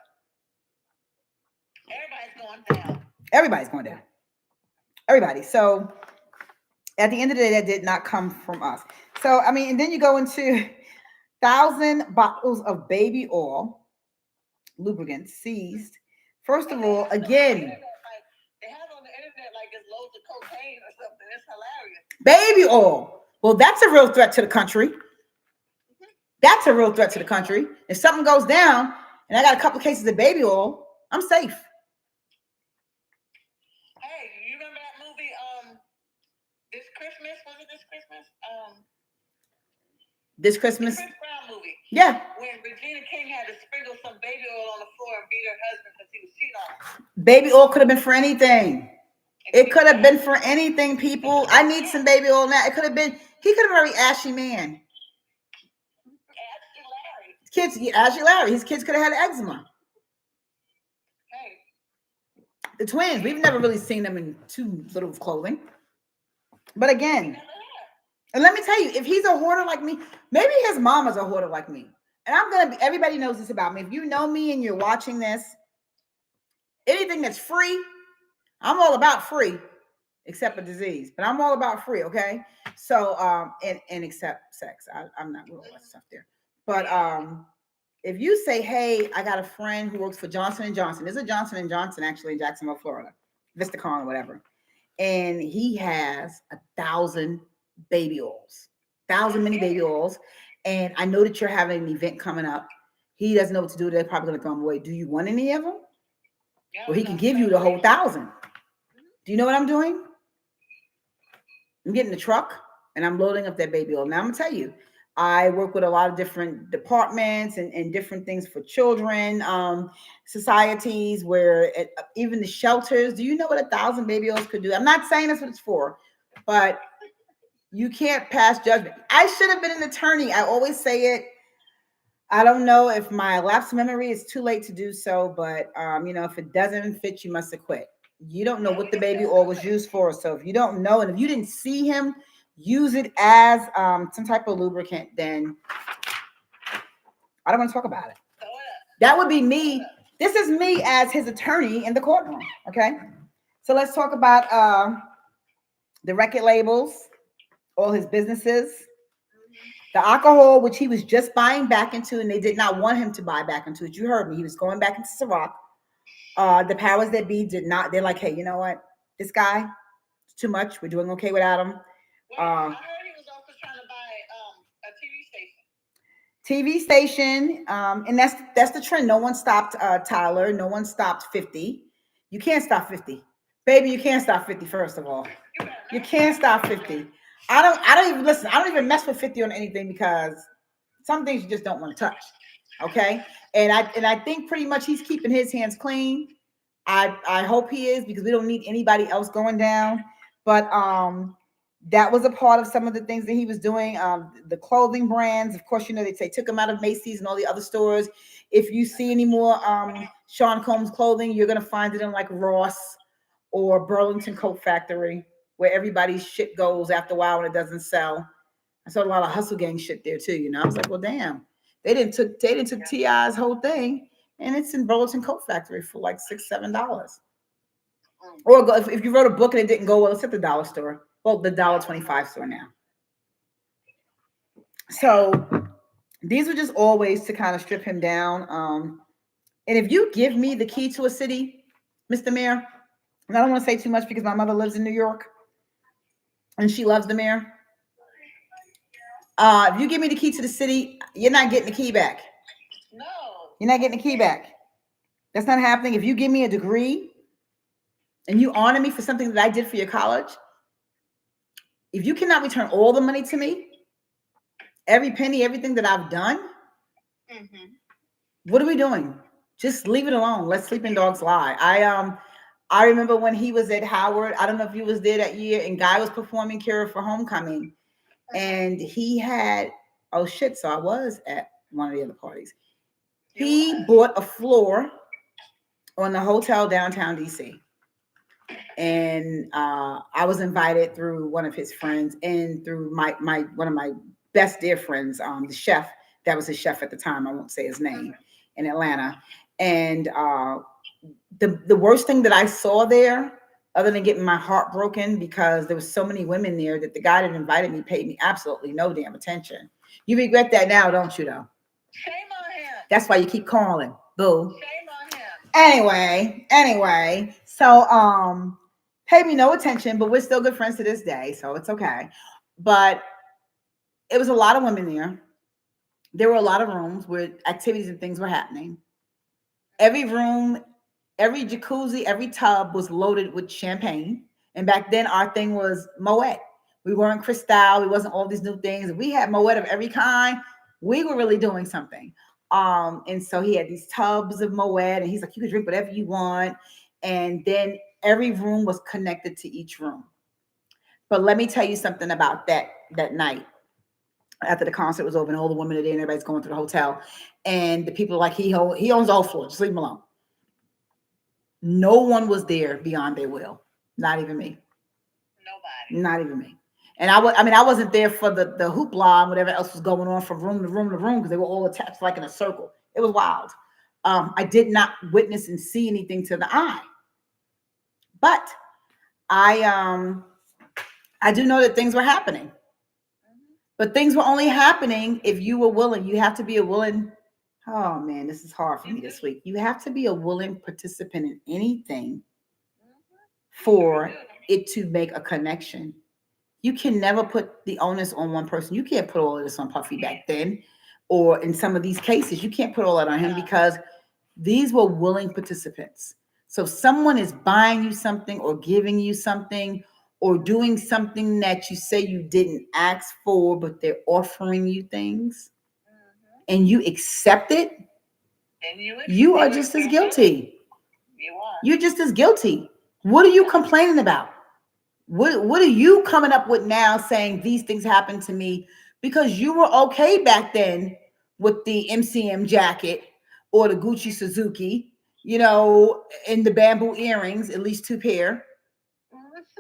everybody's going down. Everybody's going down. Everybody. So At the end of the day, that did not come from us. So, I mean, and then you go into 1,000 bottles of baby oil lubricant seized. First of all, again, They have on the internet like it's loads of cocaine or something. It's hilarious. baby oil. Well, that's a real threat to the country. That's a real threat to the country. If something goes down and I got a couple of cases of baby oil, I'm safe. Hey, you remember that movie? This Christmas, was it this Christmas? This The Christmas, Chris Brown movie. yeah, When Regina King had to sprinkle some baby oil on the floor and beat her husband because he was cheating on her. baby oil could have been for anything. It could have been for anything, people. I need some baby oil now. It could have been, he could have been a very ashy man. Ashley Larry. Kids, Ashley Larry, his kids could have had eczema. Hey, The twins, we've never really seen them in too little of clothing. But again, and let me tell you, if he's a hoarder like me, maybe his mom is a hoarder like me. And I'm going to be, everybody knows this about me. If you know me and you're watching this, anything that's free, I'm all about free, except a disease. But I'm all about free, okay? So, and except sex. I'm not with all that stuff there. But if you say, hey, I got a friend who works for Johnson & Johnson. There's a Johnson & Johnson actually in Jacksonville, Florida. Vistacon or whatever. And he has 1,000 baby oils, 1,000 mini baby oils. And I know that you're having an event coming up. He doesn't know what to do. They're probably going to come away. Do you want any of them? Well, he can give you the whole 1,000. Do you know what I'm doing? I'm getting the truck and I'm loading up that baby oil. Now I'm going to tell you, I work with a lot of different departments and different things for children, societies where even the shelters. Do you know what 1,000 baby oils could do? I'm not saying that's what it's for, but you can't pass judgment. I should have been an attorney. I always say it. I don't know if my lapse memory is too late to do so, but if it doesn't fit, you must have quit. You don't know what the baby oil was used for. So if you don't know, and if you didn't see him use it as some type of lubricant, then I don't want to talk about it. That would be me. This is me as his attorney in the courtroom. Okay. So let's talk about the record labels, all his businesses, the alcohol, which he was just buying back into, and they did not want him to buy back into it. You heard me. He was going back into Ciroc. The powers that be did not. They're like, hey, you know what? This guy, it's too much. We're doing okay without him. I heard he was also trying to buy a TV station. And that's the trend. No one stopped Tyler. No one stopped 50. You can't stop 50, baby. You can't stop 50. First of all, you can't stop 50. I don't even listen. I don't even mess with 50 on anything because some things you just don't want to touch. Okay. And I think pretty much he's keeping his hands clean. I hope he is, because we don't need anybody else going down. But that was a part of some of the things that he was doing. The clothing brands, of course, they say took him out of Macy's and all the other stores. If you see any more Sean Combs clothing, you're gonna find it in like Ross or Burlington Coat Factory, where everybody's shit goes after a while when it doesn't sell. I saw a lot of hustle gang shit there too. I was like, well, damn, they didn't took T.I.'s whole thing, and it's in Burlington Coat Factory for like $6-7. Or if you wrote a book and it didn't go well, it's at the dollar store. Well, the $1.25 store now. So these are just all ways to kind of strip him down. And if you give me the key to a city, Mr. Mayor, and I don't want to say too much because my mother lives in New York and she loves the mayor. If you give me the key to the city, you're not getting the key back. No. You're not getting the key back. That's not happening. If you give me a degree and you honor me for something that I did for your college, if you cannot return all the money to me, every penny, everything that I've done, what are we doing? Just leave it alone. Let sleeping dogs lie. I remember when he was at Howard. I don't know if he was there that year, and Guy was performing Cure for Homecoming. And he had, oh shit, so I was at one of the other parties. He bought a floor on the hotel downtown DC. And I was invited through one of his friends and through one of my best dear friends, the chef. That was his chef at the time. I won't say his name, in Atlanta. And the worst thing that I saw there other than getting my heart broken because there was so many women there that the guy that invited me paid me absolutely no damn attention. You regret that now, don't you, though? Shame on him. That's why you keep calling. Boo. Shame on him. Anyway, so paid me no attention, but we're still good friends to this day, so it's okay. But it was a lot of women there. There were a lot of rooms where activities and things were happening. Every room, every jacuzzi, every tub was loaded with champagne. And back then, our thing was Moet. We weren't Cristal. We wasn't all these new things. We had Moet of every kind. We were really doing something. And so he had these tubs of Moet, and he's like, you can drink whatever you want. And then every room was connected to each room. But let me tell you something about that night. After the concert was over and all the women are there and everybody's going to the hotel, and the people are like, he owns the whole floor, just leave him alone. No one was there beyond their will. Not even me. Nobody. Not even me. And I wasn't there for the hoopla and whatever else was going on from room to room to room because they were all attached like in a circle. It was wild. I did not witness and see anything to the eye. But I do know that things were happening. But things were only happening if you were willing. You have to be a willing. Oh man, this is hard for me this week. You have to be a willing participant in anything for it to make a connection. You can never put the onus on one person. You can't put all of this on Puffy back then, or in some of these cases, you can't put all that on him because these were willing participants. So if someone is buying you something or giving you something or doing something that you say you didn't ask for, but they're offering you things and you accept it, you are just as guilty. You are. You're just as guilty. What are you complaining about? What are you coming up with now saying these things happened to me? Because you were okay back then with the MCM jacket or the Gucci Suzuki, and the bamboo earrings, at least 2 pair,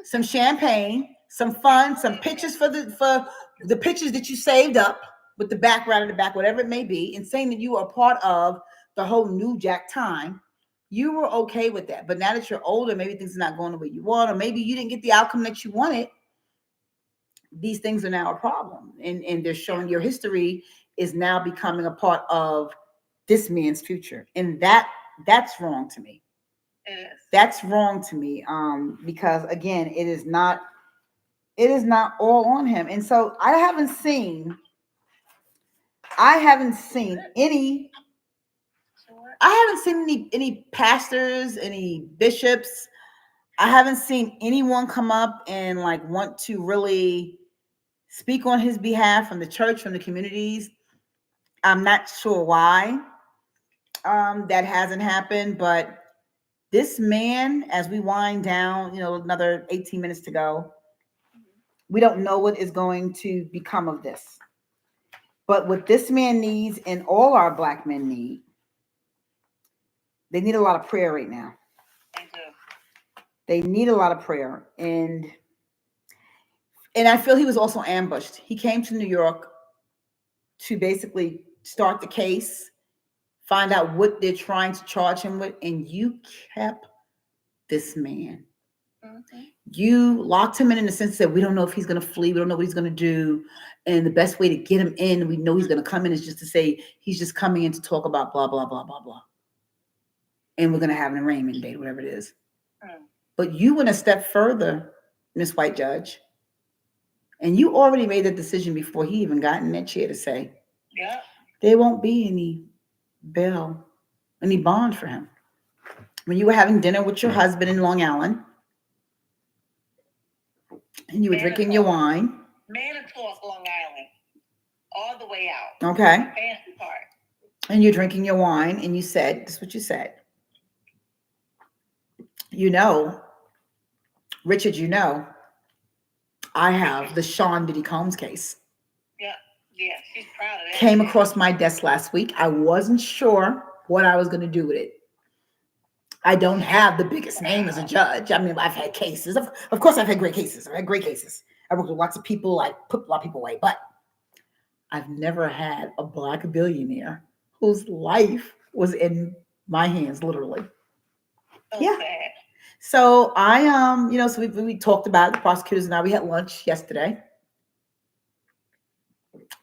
some champagne, some fun, some pictures for the pictures that you saved up with the background in the back, whatever it may be, and saying that you are a part of the whole New Jack time. You were okay with that. But now that you're older, maybe things are not going the way you want, or maybe you didn't get the outcome that you wanted. These things are now a problem. And they're showing your history is now becoming a part of this man's future. And that's wrong to me. It is. That's wrong to me. Because again, it is not all on him. And so I haven't seen any pastors, any bishops. I haven't seen anyone come up and like want to really speak on his behalf from the church, from the communities. I'm not sure why that hasn't happened, but this man, as we wind down, another 18 minutes to go, we don't know what is going to become of this. But what this man needs and all our Black men need, they need a lot of prayer right now. They do. They need a lot of prayer. And I feel he was also ambushed. He came to New York to basically start the case, find out what they're trying to charge him with, and you kept this man. Mm-hmm. You locked him in the sense that we don't know if he's going to flee. We don't know what he's going to do. And the best way to get him in, we know he's going to come in, is just to say he's just coming in to talk about blah, blah, blah, blah, blah. And we're going to have an arraignment date, whatever it is. But you went a step further, Miss White Judge. And you already made the decision before he even got in that chair to say, yeah, there won't be any bail, any bond for him. When you were having dinner with your husband in Long Island, and you were drinking your wine. Manitou, Long Island, all the way out. Okay. Fancy part. And you're drinking your wine, and you said, this is what you said. Richard, I have the Sean Diddy Combs case. Yeah, she's proud of that. Came across my desk last week. I wasn't sure what I was going to do with it. I don't have the biggest name as a judge. I mean, I've had cases. Of course, I've had great cases. I've had great cases. I worked with lots of people. I put a lot of people away. But I've never had a Black billionaire whose life was in my hands, literally. So yeah. sad. So so we talked about it, the prosecutors and I. We had lunch yesterday.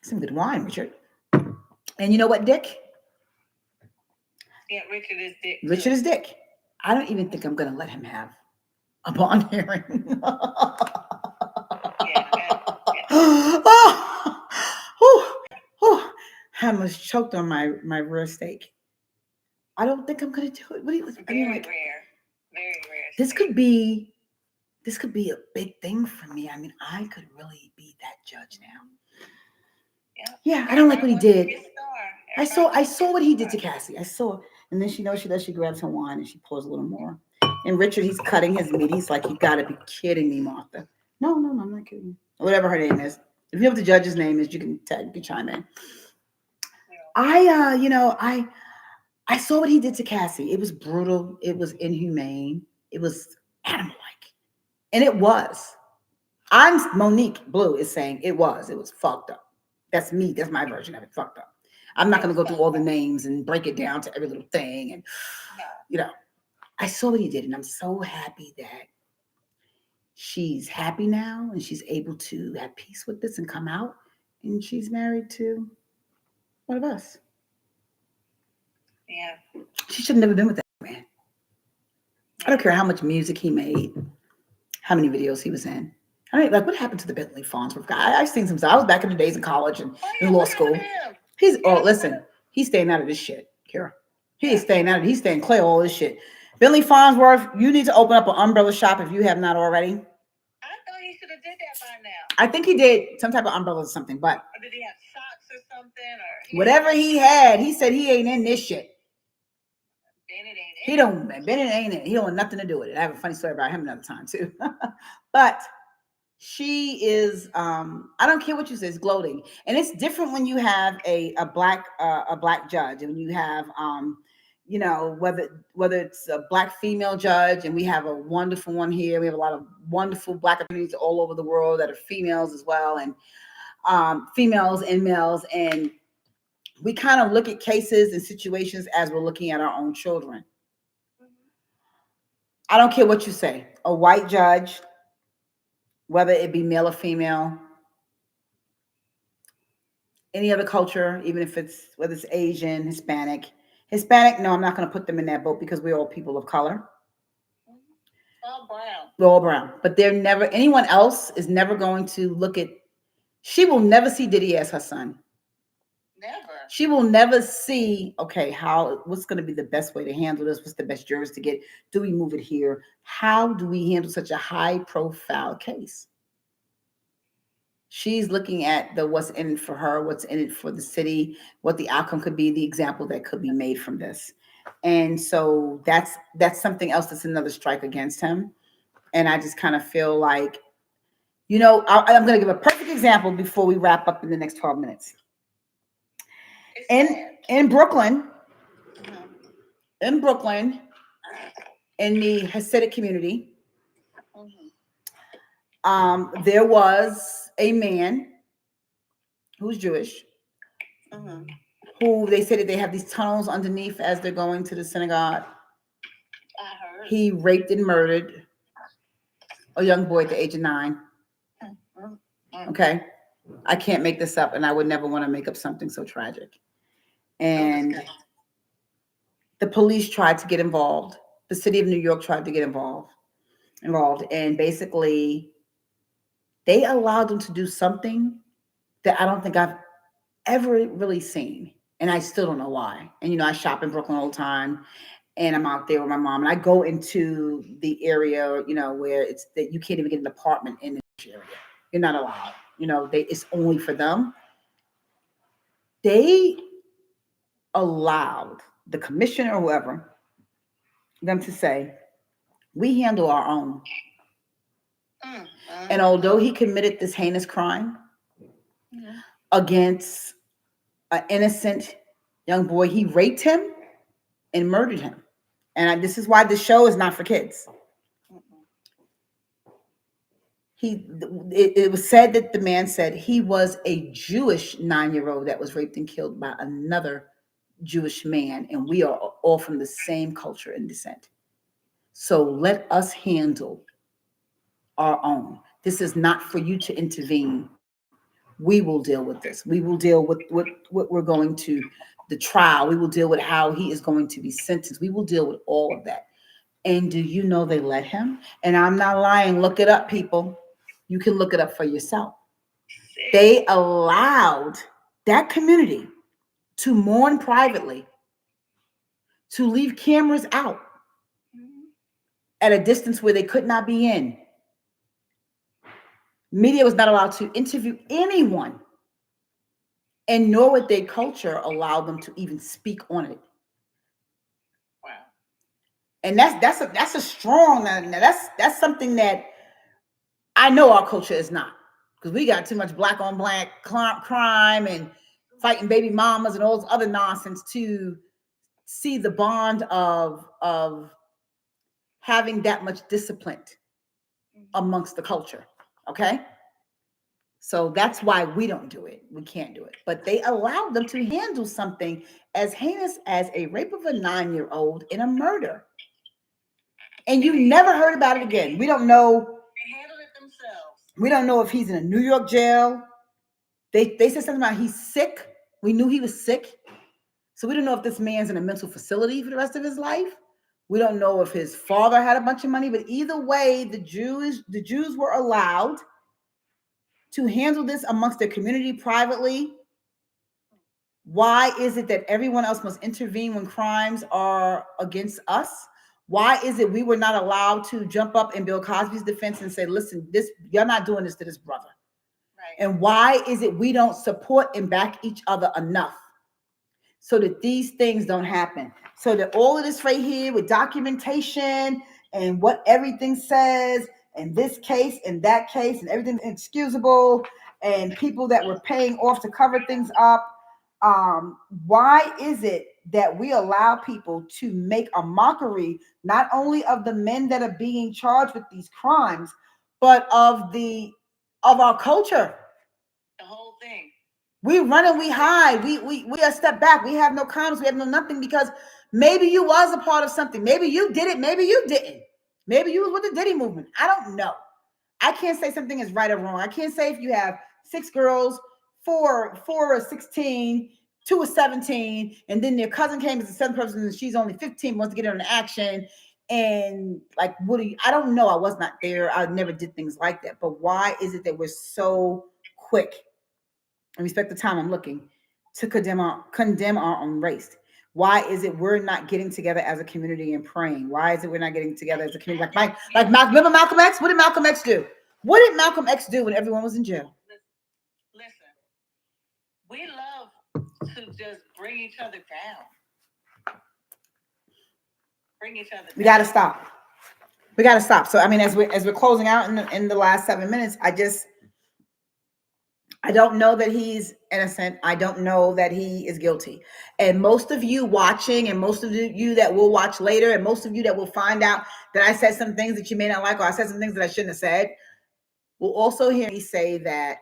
Some good wine, Richard. And you know what, Dick? Yeah, Richard is Dick. Richard is Dick. I don't even think I'm going to let him have a bond hearing. Oh, oh, I almost choked on my rear steak. I don't think I'm going to do it. What do you? I mean, like, rare, very rare. This could be a big thing for me. I mean, I could really be that judge now. Yeah, I don't like what he did. I saw what he did to Cassie. I saw, and then she grabs some wine and she pours a little more. And Richard, he's cutting his meat. He's like, "You got to be kidding me, Martha." No, I'm not kidding you. Whatever her name is. If you know what the judge's name is, you can chime in. I saw what he did to Cassie. It was brutal. It was inhumane. It was animal-like, and it was. Monique Blue is saying it was. It was fucked up. That's me. That's my version of it. Fucked up. I'm not going to go through all the names and break it down to every little thing. And I saw what he did, and I'm so happy that she's happy now and she's able to have peace with this and come out. And she's married to one of us. Yeah. She should have never been with that man. I don't care how much music he made, how many videos he was in. I mean, like, what happened to the Bentley Farnsworth guy? I've seen some stuff. I was back in the days in college and in law school. Listen, he's staying out of this shit, Kara. He's staying clear of all this shit. Bentley Farnsworth, you need to open up an umbrella shop if you have not already. I thought he should have did that by now. I think he did some type of umbrella or something, but or did he have socks or something? Or whatever he had, he said he ain't in this shit. Bennett ain't He don't. Bennett ain't in. He don't want nothing to do with it. I have a funny story about him another time too. But she is. I don't care what you say. It's gloating, and it's different when you have a black judge, and you have whether it's a black female judge, and we have a wonderful one here. We have a lot of wonderful black communities all over the world that are females as well, and females and males, and we kind of look at cases and situations as we're looking at our own children. I don't care what you say. A white judge, whether it be male or female, any other culture, even if whether it's Asian, Hispanic, no, I'm not going to put them in that boat because we're all people of color. all brown. We're all brown. But anyone else is never going to look at, she will never see Diddy as her son. Never. She will never see, okay, what's going to be the best way to handle this? What's the best jurors to get? Do we move it here? How do we handle such a high profile case? She's looking at what's in it for her, what's in it for the city, what the outcome could be, the example that could be made from this. And so that's something else that's another strike against him. And I just kind of feel like, I'm going to give a perfect example before we wrap up in the next 12 minutes. In Brooklyn, in the Hasidic community, there was a man who's Jewish, who they said that they have these tunnels underneath as they're going to the synagogue. I heard. He raped and murdered a young boy at the age of 9. Okay, I can't make this up, and I would never want to make up something so tragic. And the police tried to get involved. The city of New York tried to get involved, and basically they allowed them to do something that I don't think I've ever really seen, and I still don't know why. And I shop in Brooklyn all the time, and I'm out there with my mom, and I go into the area, where it's that you can't even get an apartment in this area. You're not allowed. It's only for them. They allowed the commissioner or whoever them to say, we handle our own. And although he committed this heinous crime against an innocent young boy, he raped him and murdered him. And this is why the show is not for kids. It was said that the man said he was a Jewish 9-year-old that was raped and killed by another Jewish man, and we are all from the same culture and descent. So let us handle our own. This is not for you to intervene. We will deal with this. We will deal with what we're going to, the trial. We will deal with how he is going to be sentenced. We will deal with all of that. And do you know they let him? And I'm not lying. Look it up, people. You can look it up for yourself. They allowed that community to mourn privately, to leave cameras out at a distance where they could not be in. Media was not allowed to interview anyone, and nor would their culture allow them to even speak on it. Wow. And that's a strong. That's something that I know our culture is not, because we got too much black on black crime and fighting baby mamas and all this other nonsense to see the bond of having that much discipline amongst the culture. Okay. So that's why we don't do it. We can't do it. But they allowed them to handle something as heinous as a rape of a 9-year-old and a murder. And you never heard about it again. We don't know. They handled it themselves. We don't know if he's in a New York jail. They said something about he's sick. We knew he was sick. So we don't know if this man's in a mental facility for the rest of his life. We don't know if his father had a bunch of money. But either way, the Jews were allowed to handle this amongst their community privately. Why is it that everyone else must intervene when crimes are against us? Why is it we were not allowed to jump up in Bill Cosby's defense and say, listen, this, you're not doing this to this brother? Right. And why is it we don't support and back each other enough so that these things don't happen? So that all of this right here with documentation and what everything says, and this case and that case and everything inexcusable, and people that were paying off to cover things up. Why is it that we allow people to make a mockery not only of the men that are being charged with these crimes, but of our culture? The whole thing. We run and we hide. We are step back. We have no comments. We have no nothing, because maybe you was a part of something. Maybe you did it. Maybe you didn't. Maybe you was with the Diddy movement. I don't know. I can't say something is right or wrong. I can't say if you have 6 girls, four are 16, 2 are 17, and then their cousin came as a 7th person and she's only 15, wants to get her in action. And like, what do you? I don't know. I was not there. I never did things like that. But why is it that we're so quick, and respect the time I'm looking, to condemn our own race? Why is it we're not getting together as a community and praying? Why is it we're not getting together as a community? Remember Malcolm X? What did Malcolm X do? What did Malcolm X do when everyone was in jail? Listen, we love to just bring each other down. Bring each other down. We got to stop. We got to stop. So I mean, as we're closing out in the last 7 minutes, I don't know that he's innocent. I don't know that he is guilty. And most of you watching, and most of you that will watch later, and most of you that will find out that I said some things that you may not like, or I said some things that I shouldn't have said, will also hear me say that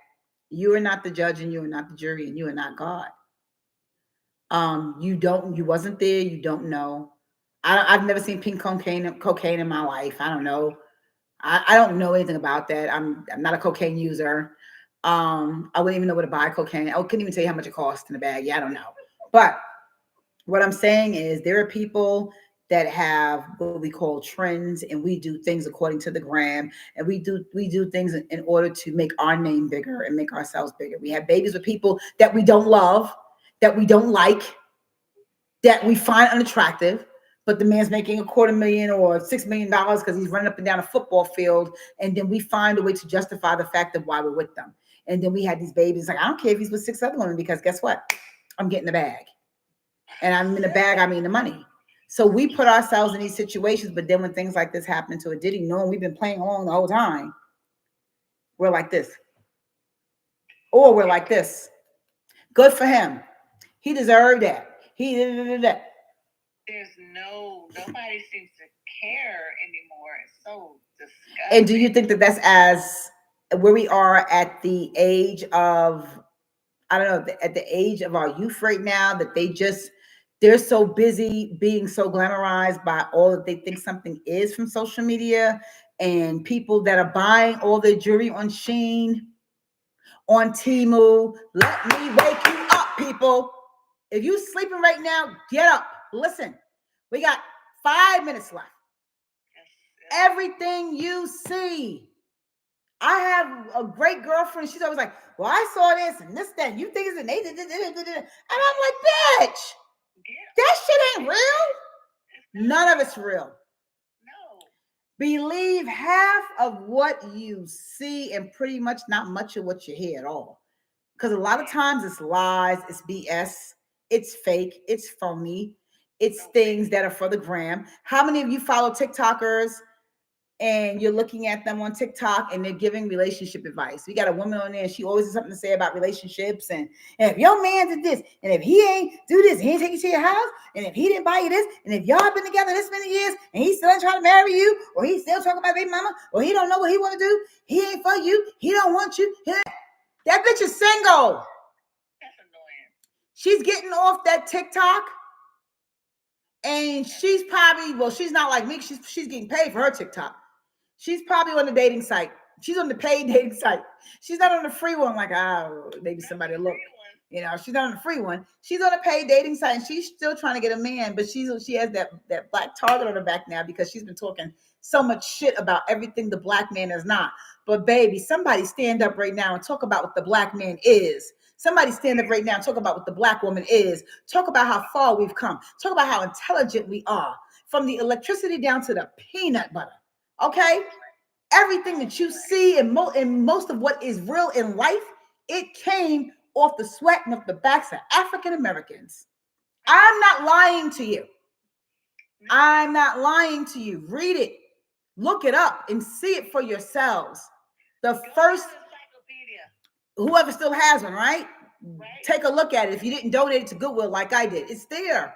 you are not the judge, and you are not the jury, and you are not God. You wasn't there. You don't know. I've never seen pink cocaine in my life. I don't know. I don't know anything about that. I'm not a cocaine user. I wouldn't even know where to buy cocaine. I couldn't even tell you how much it costs in a bag. Yeah, I don't know. But what I'm saying is there are people that have what we call trends, and we do things according to the gram, and we do things in order to make our name bigger and make ourselves bigger. We have babies with people that we don't love, that we don't like, that we find unattractive. But the man's making $250,000 or $6 million because he's running up and down a football field, and then we find a way to justify the fact of why we're with them. And then we had these babies. Like, I don't care if he's with 6 other women, because guess what? I'm getting the bag. And I'm in the bag, I mean the money. So we put ourselves in these situations, but then when things like this happen to a Diddy, knowing we've been playing along the whole time, we're like this. Or we're like this. Good for him. He deserved that. He did that. Nobody seems to care anymore. It's so disgusting. And do you think that that's as where we are at the age of, I don't know, at the age of our youth right now, that they just they're so busy being so glamorized by all that they think something is from social media, and people that are buying all their jewelry on Shein, on Temu. Let me wake you up, people. If you sleeping right now, get up. Listen, we got 5 minutes left. Everything you see. I have a great girlfriend. She's always like, well, I saw this and this, that. You think it's an 8? And I'm like, bitch, that shit ain't real. None of it's real. No. Believe half of what you see and pretty much not much of what you hear at all. Because a lot of times it's lies, it's BS, it's fake, it's phony, it's things that are for the gram. How many of you follow TikTokers and you're looking at them on TikTok and they're giving relationship advice? We got a woman on there and she always has something to say about relationships. And if your man did this, and if he ain't do this, he ain't take you to your house, and if he didn't buy you this, and if y'all been together this many years and he still ain't trying to marry you, or he's still talking about baby mama, or he don't know what he want to do, he ain't for you, he don't want you. That bitch is single. That's annoying. She's getting off that TikTok. And she's probably, well, she's not like me. She's getting paid for her TikTok. She's probably on the dating site. She's on the paid dating site. She's not on the free one, like, maybe somebody look. You know, she's not on the free one. She's on a paid dating site, and she's still trying to get a man, but she has that black target on her back now because she's been talking so much shit about everything the black man is not. But baby, somebody stand up right now and talk about what the black man is. Somebody stand up right now and talk about what the black woman is. Talk about how far we've come. Talk about how intelligent we are, from the electricity down to the peanut butter. Okay? Everything that you see and most of what is real in life, it came off the sweat and off the backs of African Americans. I'm not lying to you. I'm not lying to you. Read it, look it up, and see it for yourselves. The first, whoever still has one, right? Take a look at it. If you didn't donate it to Goodwill like I did, it's there.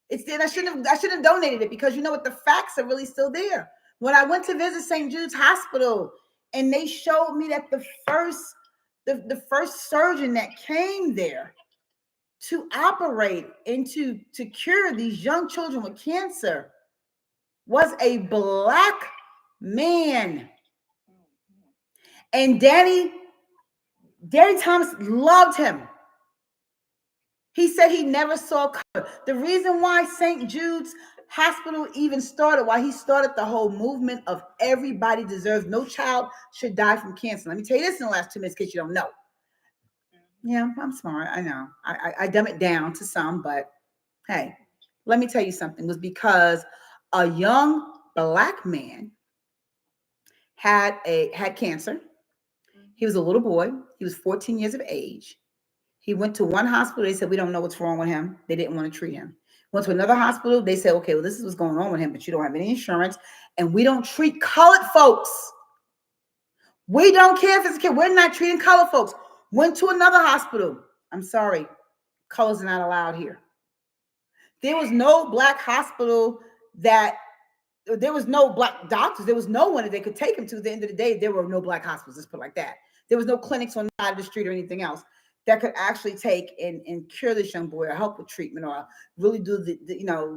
It's there. I shouldn't have donated it, because you know what? The facts are really still there. When I went to visit St. Jude's Hospital, and they showed me that the first surgeon that came there to operate and to cure these young children with cancer was a black man. And Danny Thomas loved him. He said he never saw color. The reason why St. Jude's Hospital even started, why he started the whole movement of everybody deserves, no child should die from cancer. Let me tell you this in the last 2 minutes in case you don't know. Yeah, I'm smart. I know. I dumb it down to some, but hey, let me tell you something. It was because a young black man had cancer. He was a little boy. He was 14 years of age. He went to one hospital. They said, we don't know what's wrong with him. They didn't want to treat him. Went to another hospital. They said, okay, well, this is what's going on with him, but you don't have any insurance, and we don't treat colored folks. We don't care if it's a kid. We're not treating colored folks. Went to another hospital. I'm sorry. Colors are not allowed here. There was no black hospital there was no black doctors. There was no one that they could take him to. At the end of the day, there were no black hospitals. Let's put it like that. There was no clinics on the side of the street or anything else that could actually take and cure this young boy, or help with treatment, or really do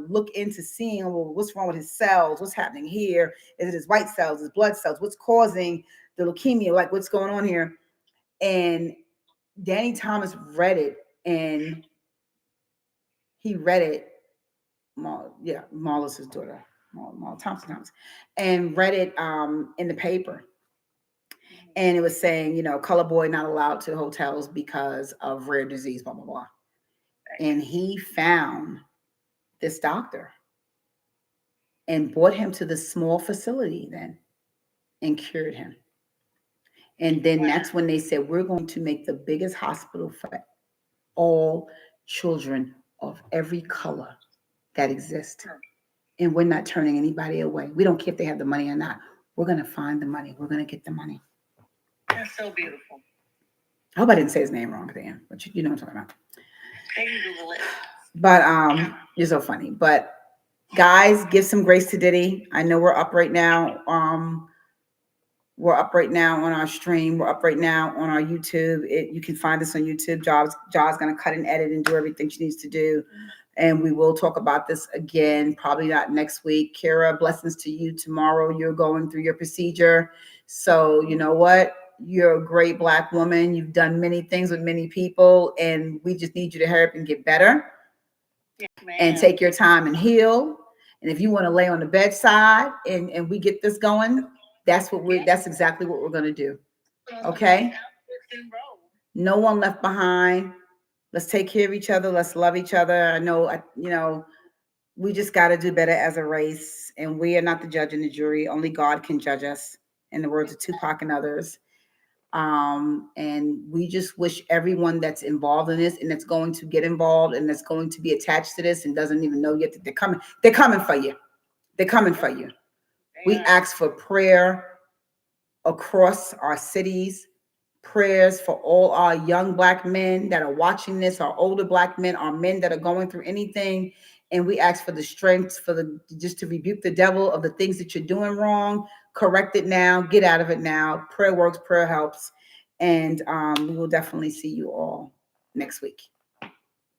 look into seeing, well, what's wrong with his cells, what's happening here, is it his white cells, his blood cells, what's causing the leukemia, like what's going on here. And Danny Thomas read it, and he read it, Marla's his daughter, Marla Thompson, and read it in the paper. And it was saying, color boy not allowed to hotels because of rare disease, blah, blah, blah. And he found this doctor and brought him to the small facility then and cured him. And then that's when they said, we're going to make the biggest hospital for all children of every color that exists. And we're not turning anybody away. We don't care if they have the money or not. We're going to find the money. We're going to get the money. That's so beautiful. I hope I didn't say his name wrong, Dan, but you know what I'm talking about. They can Google it. But you're so funny. But guys, give some grace to Diddy. I know we're up right now. We're up right now on our stream. We're up right now on our YouTube. You can find us on YouTube. Ja's going to cut and edit and do everything she needs to do. And we will talk about this again, probably not next week. Kira, blessings to you tomorrow. You're going through your procedure. So you know what? You're a great Black woman. You've done many things with many people, and we just need you to hurry up and get better. Yes, And ma'am. take your time and heal. And if you want to lay on the bedside and we get this going, that's exactly what we're going to do. Okay? No one left behind. Let's take care of each other. Let's love each other. I know, we just got to do better as a race. And we are not the judge and the jury. Only God can judge us, in the words of Tupac and others. And we just wish everyone that's involved in this and that's going to get involved and that's going to be attached to this and doesn't even know yet that they're coming for you. They're coming for you. We ask for prayer across our cities, prayers for all our young Black men that are watching this, our older Black men, our men that are going through anything. And we ask for the strength just to rebuke the devil of the things that you're doing wrong, correct it now, get out of it now. Prayer works, prayer helps. And we will definitely see you all next week.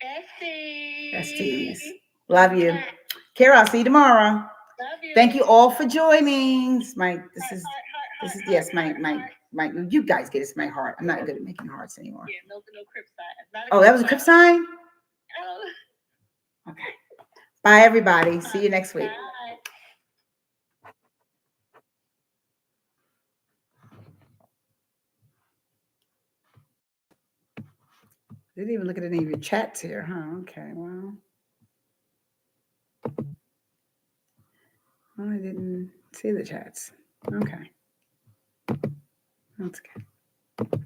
Besties. Love you. Kara, I'll see you tomorrow. Love you. Thank you all for joining. This is yes, my you guys get it's my heart. I'm not good at making hearts anymore. Yeah, no crip sign. Oh, that was a crip sign? Oh. Okay. Bye, everybody. See you next week. Bye. Didn't even look at any of your chats here, huh? Okay, well, I didn't see the chats. Okay. That's good.